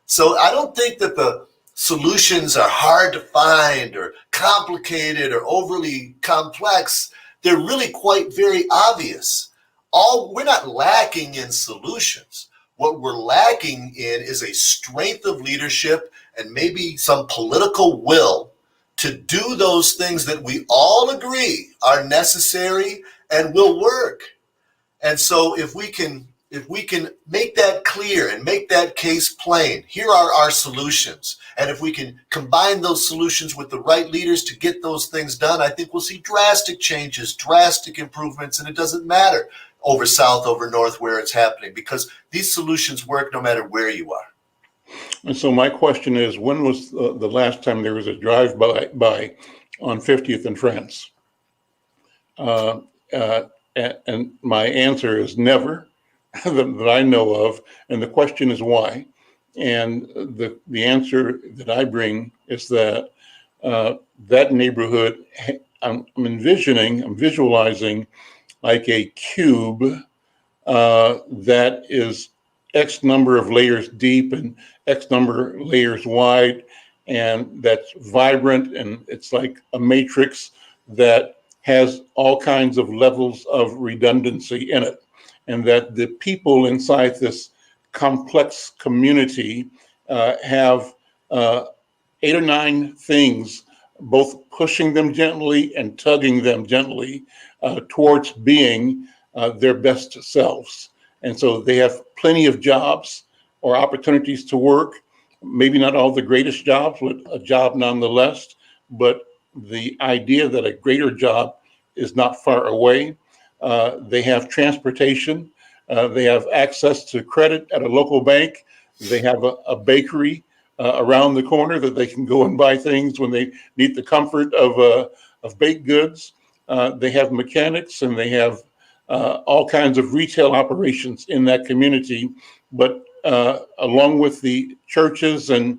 So I don't think that the solutions are hard to find or complicated or overly complex. They're really quite very obvious. We're not lacking in solutions. What we're lacking in is a strength of leadership and maybe some political will to do those things that we all agree are necessary and will work. And so if we can make that clear and make that case plain, here are our solutions. And if we can combine those solutions with the right leaders to get those things done, I think we'll see drastic changes, drastic improvements, and it doesn't matter over south, over north, where it's happening, because these solutions work no matter where you are. And so my question is, when was the last time there was a drive-by on 50th and France? And my answer is never, that I know of. And the question is why. And the answer that I bring is that that neighborhood, I'm visualizing like a cube that is X number of layers deep and X number of layers wide, and that's vibrant, and it's like a matrix that has all kinds of levels of redundancy in it, and that the people inside this complex community have 8 or 9 things, both pushing them gently and tugging them gently towards being their best selves. And so they have plenty of jobs or opportunities to work, maybe not all the greatest jobs, but a job nonetheless. But the idea that a greater job is not far away. They have transportation. They have access to credit at a local bank. They have a bakery around the corner that they can go and buy things when they need the comfort of baked goods. They have mechanics, and they have all kinds of retail operations in that community. But along with the churches and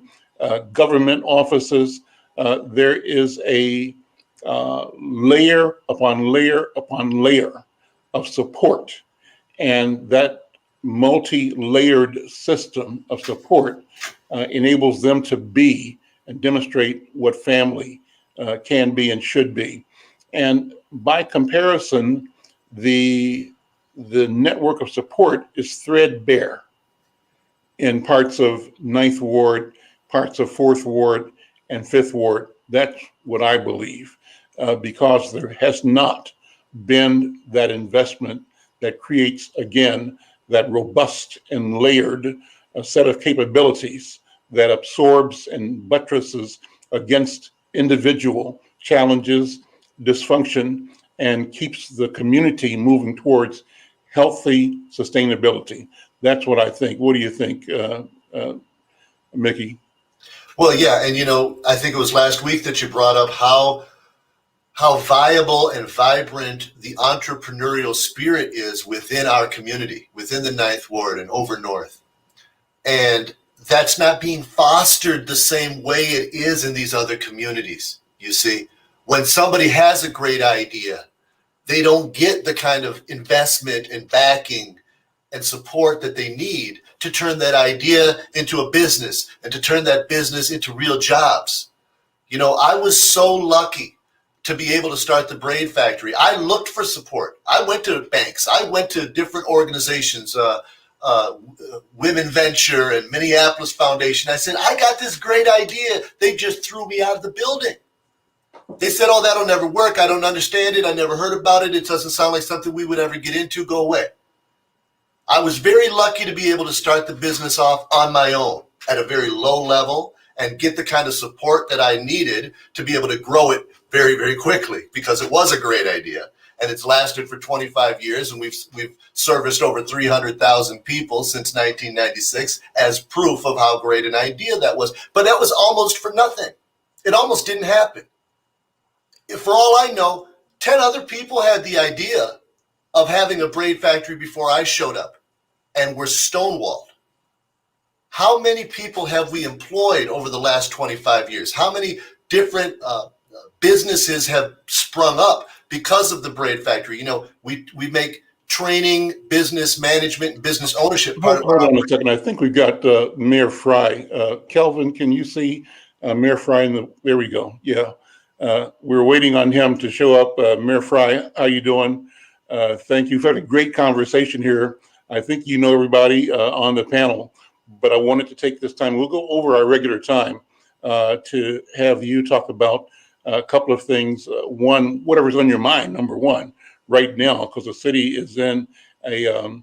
government offices, there is a layer upon layer upon layer of support. And that multi-layered system of support enables them to be and demonstrate what family can be and should be. And by comparison, the network of support is threadbare in parts of 9th Ward, parts of 4th Ward, and 5th Ward. That's what I believe, because there has not been that investment that creates, again, that robust and layered set of capabilities that absorbs and buttresses against individual challenges, dysfunction, and keeps the community moving towards healthy sustainability. That's what I think. What do you think, Mickey? Well, yeah, and I think it was last week that you brought up how how viable and vibrant the entrepreneurial spirit is within our community, within the Ninth Ward and over North. And that's not being fostered the same way it is in these other communities. You see, when somebody has a great idea, they don't get the kind of investment and backing and support that they need to turn that idea into a business and to turn that business into real jobs. You know, I was so lucky to be able to start the Braid Factory. I looked for support. I went to banks. I went to different organizations, Women Venture and Minneapolis Foundation. I said, I got this great idea. They just threw me out of the building. They said, oh, that'll never work. I don't understand it. I never heard about it. It doesn't sound like something we would ever get into. Go away. I was very lucky to be able to start the business off on my own at a very low level and get the kind of support that I needed to be able to grow it very, very quickly, because it was a great idea. And it's lasted for 25 years, and we've serviced over 300,000 people since 1996 as proof of how great an idea that was. But that was almost for nothing. It almost didn't happen. For all I know, 10 other people had the idea of having a braid factory before I showed up and were stonewalled. How many people have we employed over the last 25 years? How many different businesses have sprung up because of the braid factory? You know, we make training, business management, and business ownership part of our Hold on a second. I think we've got Mayor Fry. Kelvin, can you see Mayor Fry? There we go. Yeah. We're waiting on him to show up. Mayor Fry, how you doing? Thank you. We've had a great conversation here. I think you know everybody on the panel, but I wanted to take this time. We'll go over our regular time to have you talk about a couple of things. One, whatever's on your mind, number one, right now, because the city is in a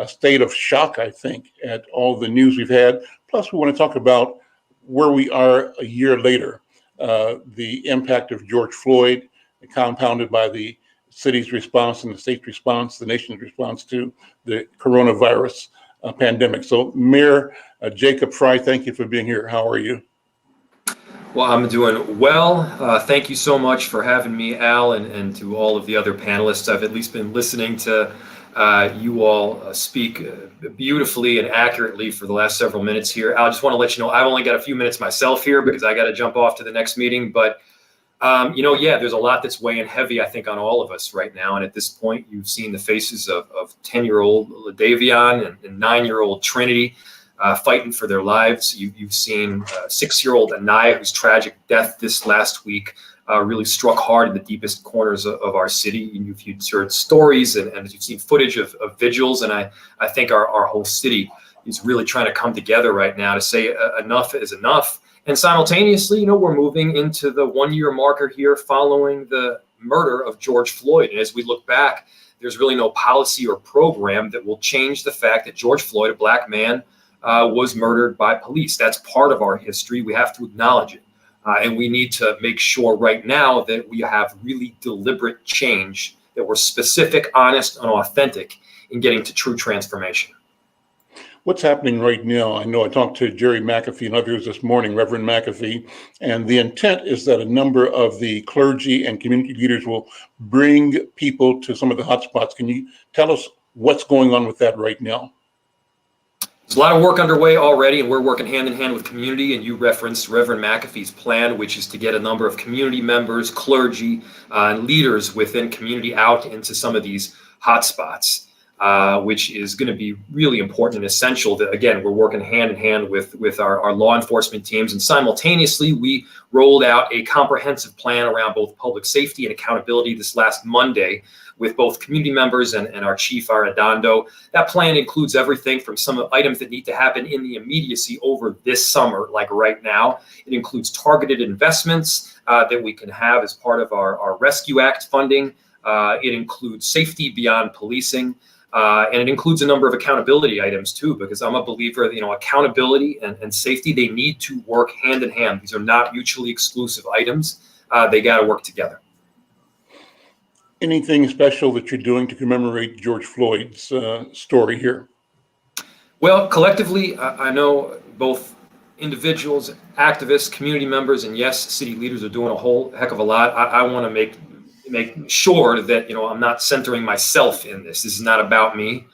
state of shock, I think, at all the news we've had. Plus, we want to talk about where we are a year later. The impact of George Floyd, compounded by the city's response and the state's response, the nation's response to the coronavirus pandemic. So Mayor Jacob Fry, thank you for being here. How are you? Well, I'm doing well. Thank you so much for having me, Al, and to all of the other panelists. I've at least been listening to you all speak beautifully and accurately for the last several minutes here. Al, I just want to let you know I've only got a few minutes myself here because I got to jump off to the next meeting. But, yeah, there's a lot that's weighing heavy, I think, on all of us right now. And at this point, you've seen the faces of 10-year-old LaDavion and 9-year-old Trinity fighting for their lives. You've seen 6-year-old Anaya, whose tragic death this last week really struck hard in the deepest corners of our city. And you've heard stories and you've seen footage of vigils. And I think our whole city is really trying to come together right now to say enough is enough. And simultaneously, we're moving into the 1-year marker here following the murder of George Floyd. And as we look back, there's really no policy or program that will change the fact that George Floyd, a Black man, was murdered by police. That's part of our history. We have to acknowledge it. And we need to make sure right now that we have really deliberate change, that we're specific, honest, and authentic in getting to true transformation. What's happening right now? I know I talked to Jerry McAfee and others this morning, Reverend McAfee, and the intent is that a number of the clergy and community leaders will bring people to some of the hotspots. Can you tell us what's going on with that right now? There's a lot of work underway already, and we're working hand in hand with community. And you referenced Reverend McAfee's plan, which is to get a number of community members, clergy, and leaders within community out into some of these hotspots, which is going to be really important and essential. That, again, we're working hand in hand with our law enforcement teams. And simultaneously, we rolled out a comprehensive plan around both public safety and accountability this last Monday, with both community members and our chief, Arredondo. That plan includes everything from some items that need to happen in the immediacy over this summer, like right now. It includes targeted investments that we can have as part of our Rescue Act funding. It includes safety beyond policing. And it includes a number of accountability items too, because I'm a believer, accountability and safety, they need to work hand in hand. These are not mutually exclusive items. They got to work together. Anything special that you're doing to commemorate George Floyd's story here? Well, collectively, I know both individuals, activists, community members, and yes, city leaders are doing a whole heck of a lot. I want to make make sure that, I'm not centering myself in this. This is not about me.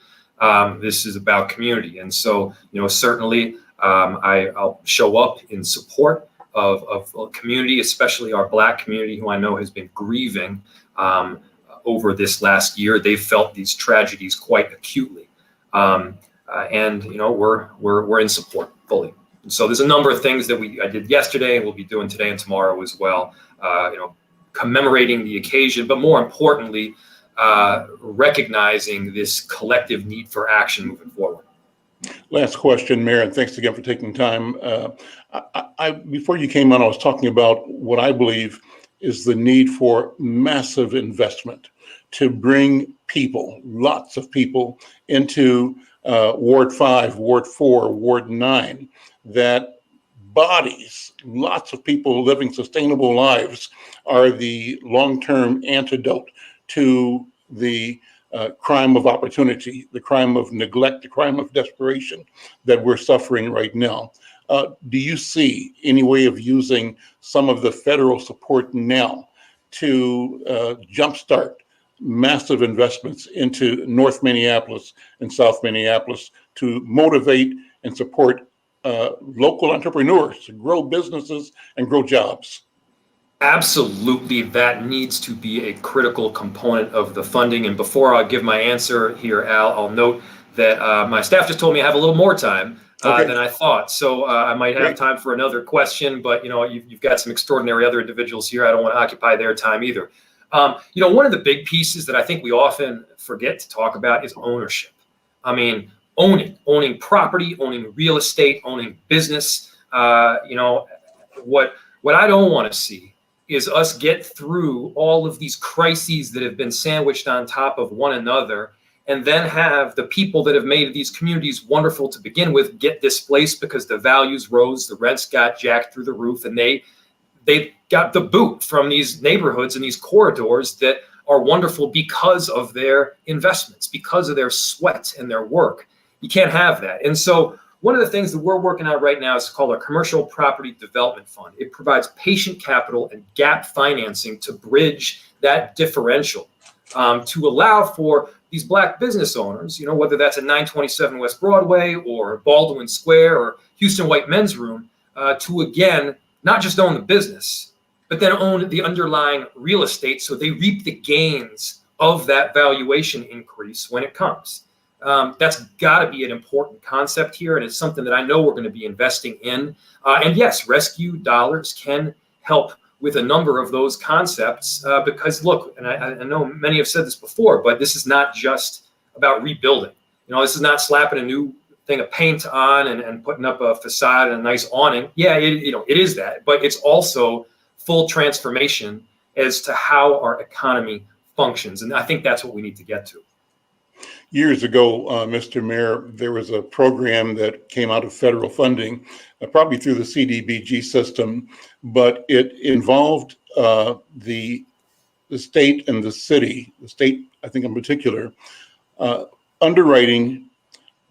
This is about community. And so, certainly I'll show up in support of a community, especially our Black community, who I know has been grieving over this last year. They've felt these tragedies quite acutely. And we're in support fully. And so there's a number of things that I did yesterday and we'll be doing today and tomorrow as well, commemorating the occasion, but more importantly, recognizing this collective need for action moving forward. Last question, Mayor, and thanks again for taking time. Before you came on, I was talking about what I believe is the need for massive investment to bring people, lots of people, into Ward 5, Ward 4, Ward 9, that bodies, lots of people living sustainable lives, are the long-term antidote to the crime of opportunity, the crime of neglect, the crime of desperation that we're suffering right now. Do you see any way of using some of the federal support now to jumpstart massive investments into North Minneapolis and South Minneapolis to motivate and support local entrepreneurs to grow businesses and grow jobs? Absolutely, that needs to be a critical component of the funding. And before I give my answer here, Al, I'll note that my staff just told me I have a little more time than I thought. So I might have time for another question, but you've got some extraordinary other individuals here. I don't want to occupy their time either. One of the big pieces that I think we often forget to talk about is ownership. I mean, owning property, owning real estate, owning business. What I don't want to see is us get through all of these crises that have been sandwiched on top of one another, and then have the people that have made these communities wonderful to begin with get displaced because the values rose, the rents got jacked through the roof, and they got the boot from these neighborhoods and these corridors that are wonderful because of their investments, because of their sweat and their work. You can't have that. And so one of the things that we're working on right now is called a Commercial Property Development Fund. It provides patient capital and gap financing to bridge that differential, to allow for these Black business owners, whether that's at 927 West Broadway or Baldwin Square or Houston White Men's Room, to again, not just own the business, but then own the underlying real estate so they reap the gains of that valuation increase when it comes. That's got to be an important concept here, and it's something that I know we're going to be investing in. And yes, rescue dollars can help with a number of those concepts because, look, and I know many have said this before, but this is not just about rebuilding. This is not slapping a new thing of paint on and putting up a facade and a nice awning. Yeah, it is that, but it's also full transformation as to how our economy functions, and I think that's what we need to get to. Years ago, Mr. Mayor, there was a program that came out of federal funding, probably through the CDBG system, but it involved the state and the city, the state, I think in particular, underwriting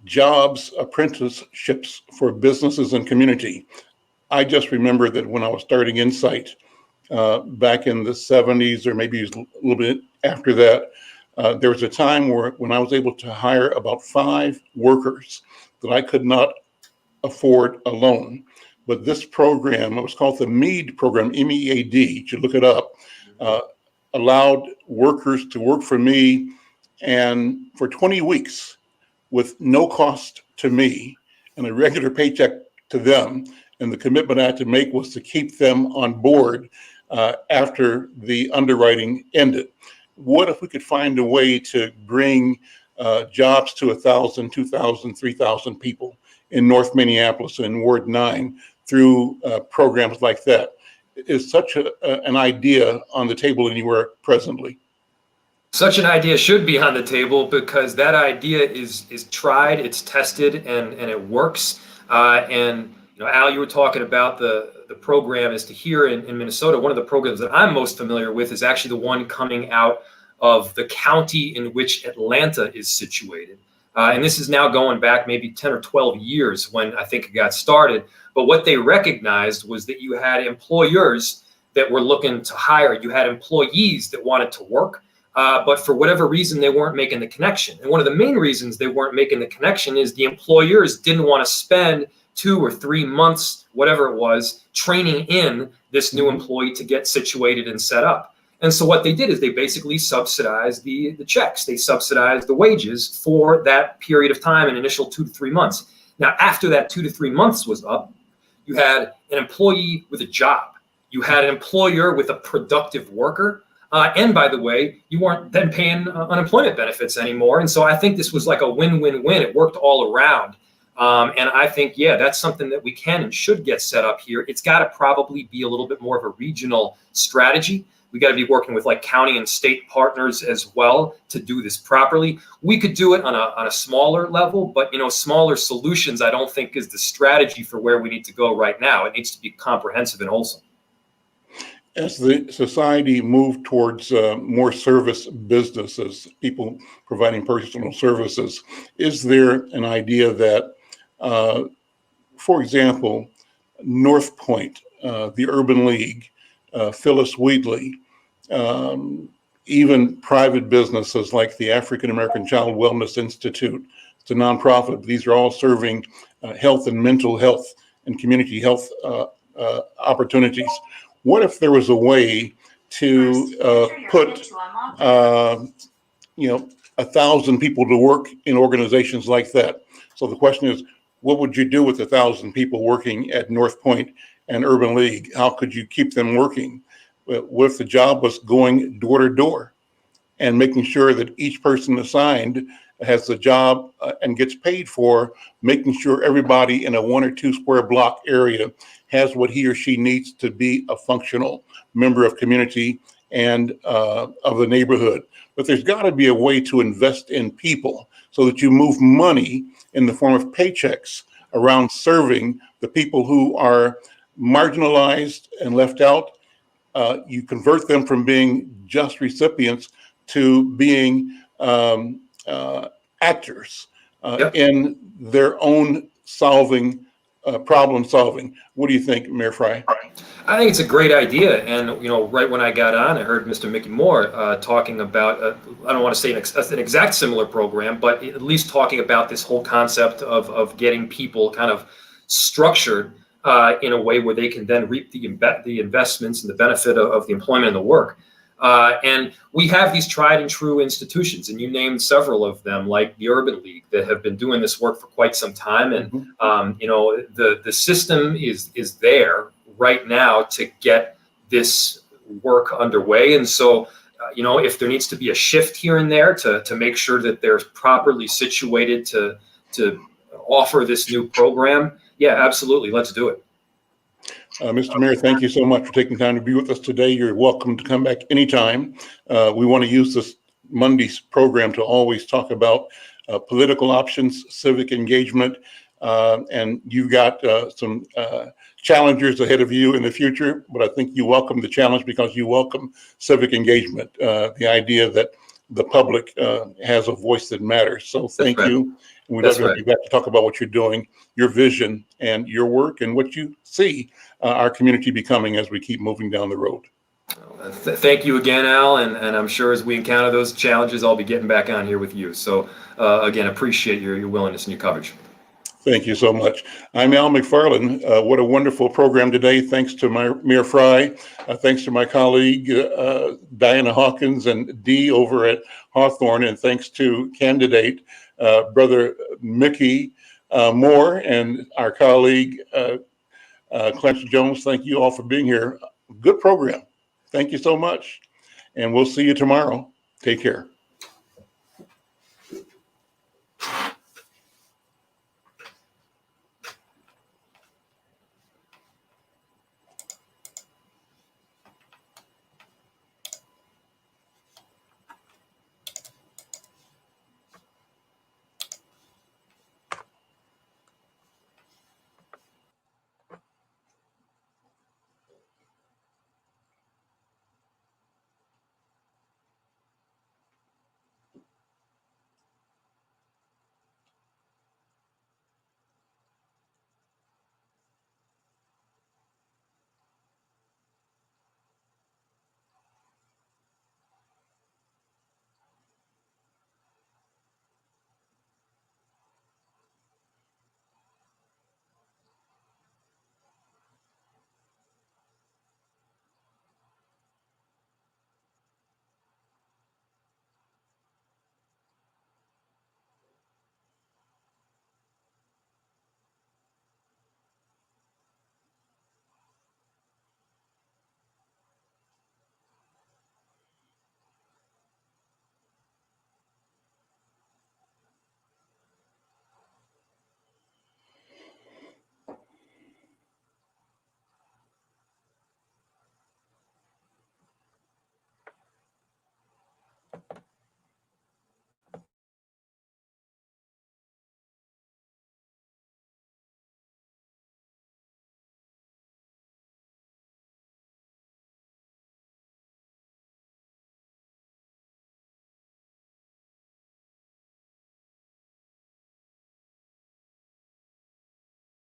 jobs, apprenticeships for businesses and community. I just remember that when I was starting Insight back in the 70s, or maybe a little bit after that, there was a time when I was able to hire about 5 workers that I could not afford alone. But this program, it was called the Mead Program, MEAD, you should look it up, allowed workers to work for me and for 20 weeks with no cost to me and a regular paycheck to them. And the commitment I had to make was to keep them on board after the underwriting ended. What if we could find a way to bring jobs to 1,000, 2,000, 3,000 people in North Minneapolis and Ward 9 through programs like that? Is such an idea on the table anywhere presently? Such an idea should be on the table because that idea is tried, it's tested, and it works. And Al, you were talking about the program as to here in Minnesota. One of the programs that I'm most familiar with is actually the one coming out of the county in which Atlanta is situated. And this is now going back maybe 10 or 12 years when I think it got started. But what they recognized was that you had employers that were looking to hire. You had employees that wanted to work, but for whatever reason, they weren't making the connection. And one of the main reasons they weren't making the connection is the employers didn't want to spend 2 or 3 months, whatever it was, training in this new employee to get situated and set up. And so what they did is they basically subsidized the checks. They subsidized the wages for that period of time, an initial 2 to 3 months. Now, after that 2 to 3 months was up, you had an employee with a job. You had an employer with a productive worker. And by the way, you weren't then paying unemployment benefits anymore. And so I think this was like a win-win-win. It worked all around. And I think, yeah, that's something that we can and should get set up here. It's got to probably be a little bit more of a regional strategy. We got to be working with like county and state partners as well to do this properly. We could do it on a smaller level, but smaller solutions I don't think is the strategy for where we need to go right now. It needs to be comprehensive and wholesome. As the society moved towards more service businesses, people providing personal services, is there an idea that, for example, North Point, the Urban League, Phyllis Wheatley, even private businesses like the African American Child Wellness Institute, it's a nonprofit. These are all serving health and mental health and community health opportunities. What if there was a way to put 1,000 people to work in organizations like that? So the question is, what would you do with 1,000 people working at North Point and Urban League? How could you keep them working? What if the job was going door to door and making sure that each person assigned has the job and gets paid for making sure everybody in a 1 or 2 square block area has what he or she needs to be a functional member of community and of the neighborhood? But there's got to be a way to invest in people so that you move money in the form of paychecks around serving the people who are marginalized and left out. You convert them from being just recipients to being actors in their own problem solving. What do you think, Mayor Fry? I think it's a great idea. And, right when I got on, I heard Mr. Mickey Moore talking about, I don't want to say an exact similar program, but at least talking about this whole concept of getting people kind of structured in a way where they can then reap the investments and the benefit of the employment and the work. And we have these tried and true institutions, and you named several of them, like the Urban League, that have been doing this work for quite some time. And, the system is there right now to get this work underway. And so, if there needs to be a shift here and there to make sure that they're properly situated to offer this new program, yeah, absolutely. Let's do it. Mr. Mayor, thank you so much for taking time to be with us today. You're welcome to come back anytime. We want to use this Monday's program to always talk about political options, civic engagement, and you've got some challengers ahead of you in the future, but I think you welcome the challenge because you welcome civic engagement, the idea that the public has a voice that matters. So thank you. And we'd love to have you back to talk about what you're doing, your vision and your work, and what you see our community becoming as we keep moving down the road. Thank you again, Al. And I'm sure as we encounter those challenges, I'll be getting back on here with you. So again, appreciate your willingness and your coverage. Thank you so much. I'm Al McFarlane. What a wonderful program today. Thanks to Mayor Fry. Thanks to my colleague, Diana Hawkins and Dee over at Hawthorne. And thanks to candidate, Brother Mickey Moore, and our colleague, Clarence Jones. Thank you all for being here. Good program. Thank you so much. And we'll see you tomorrow. Take care.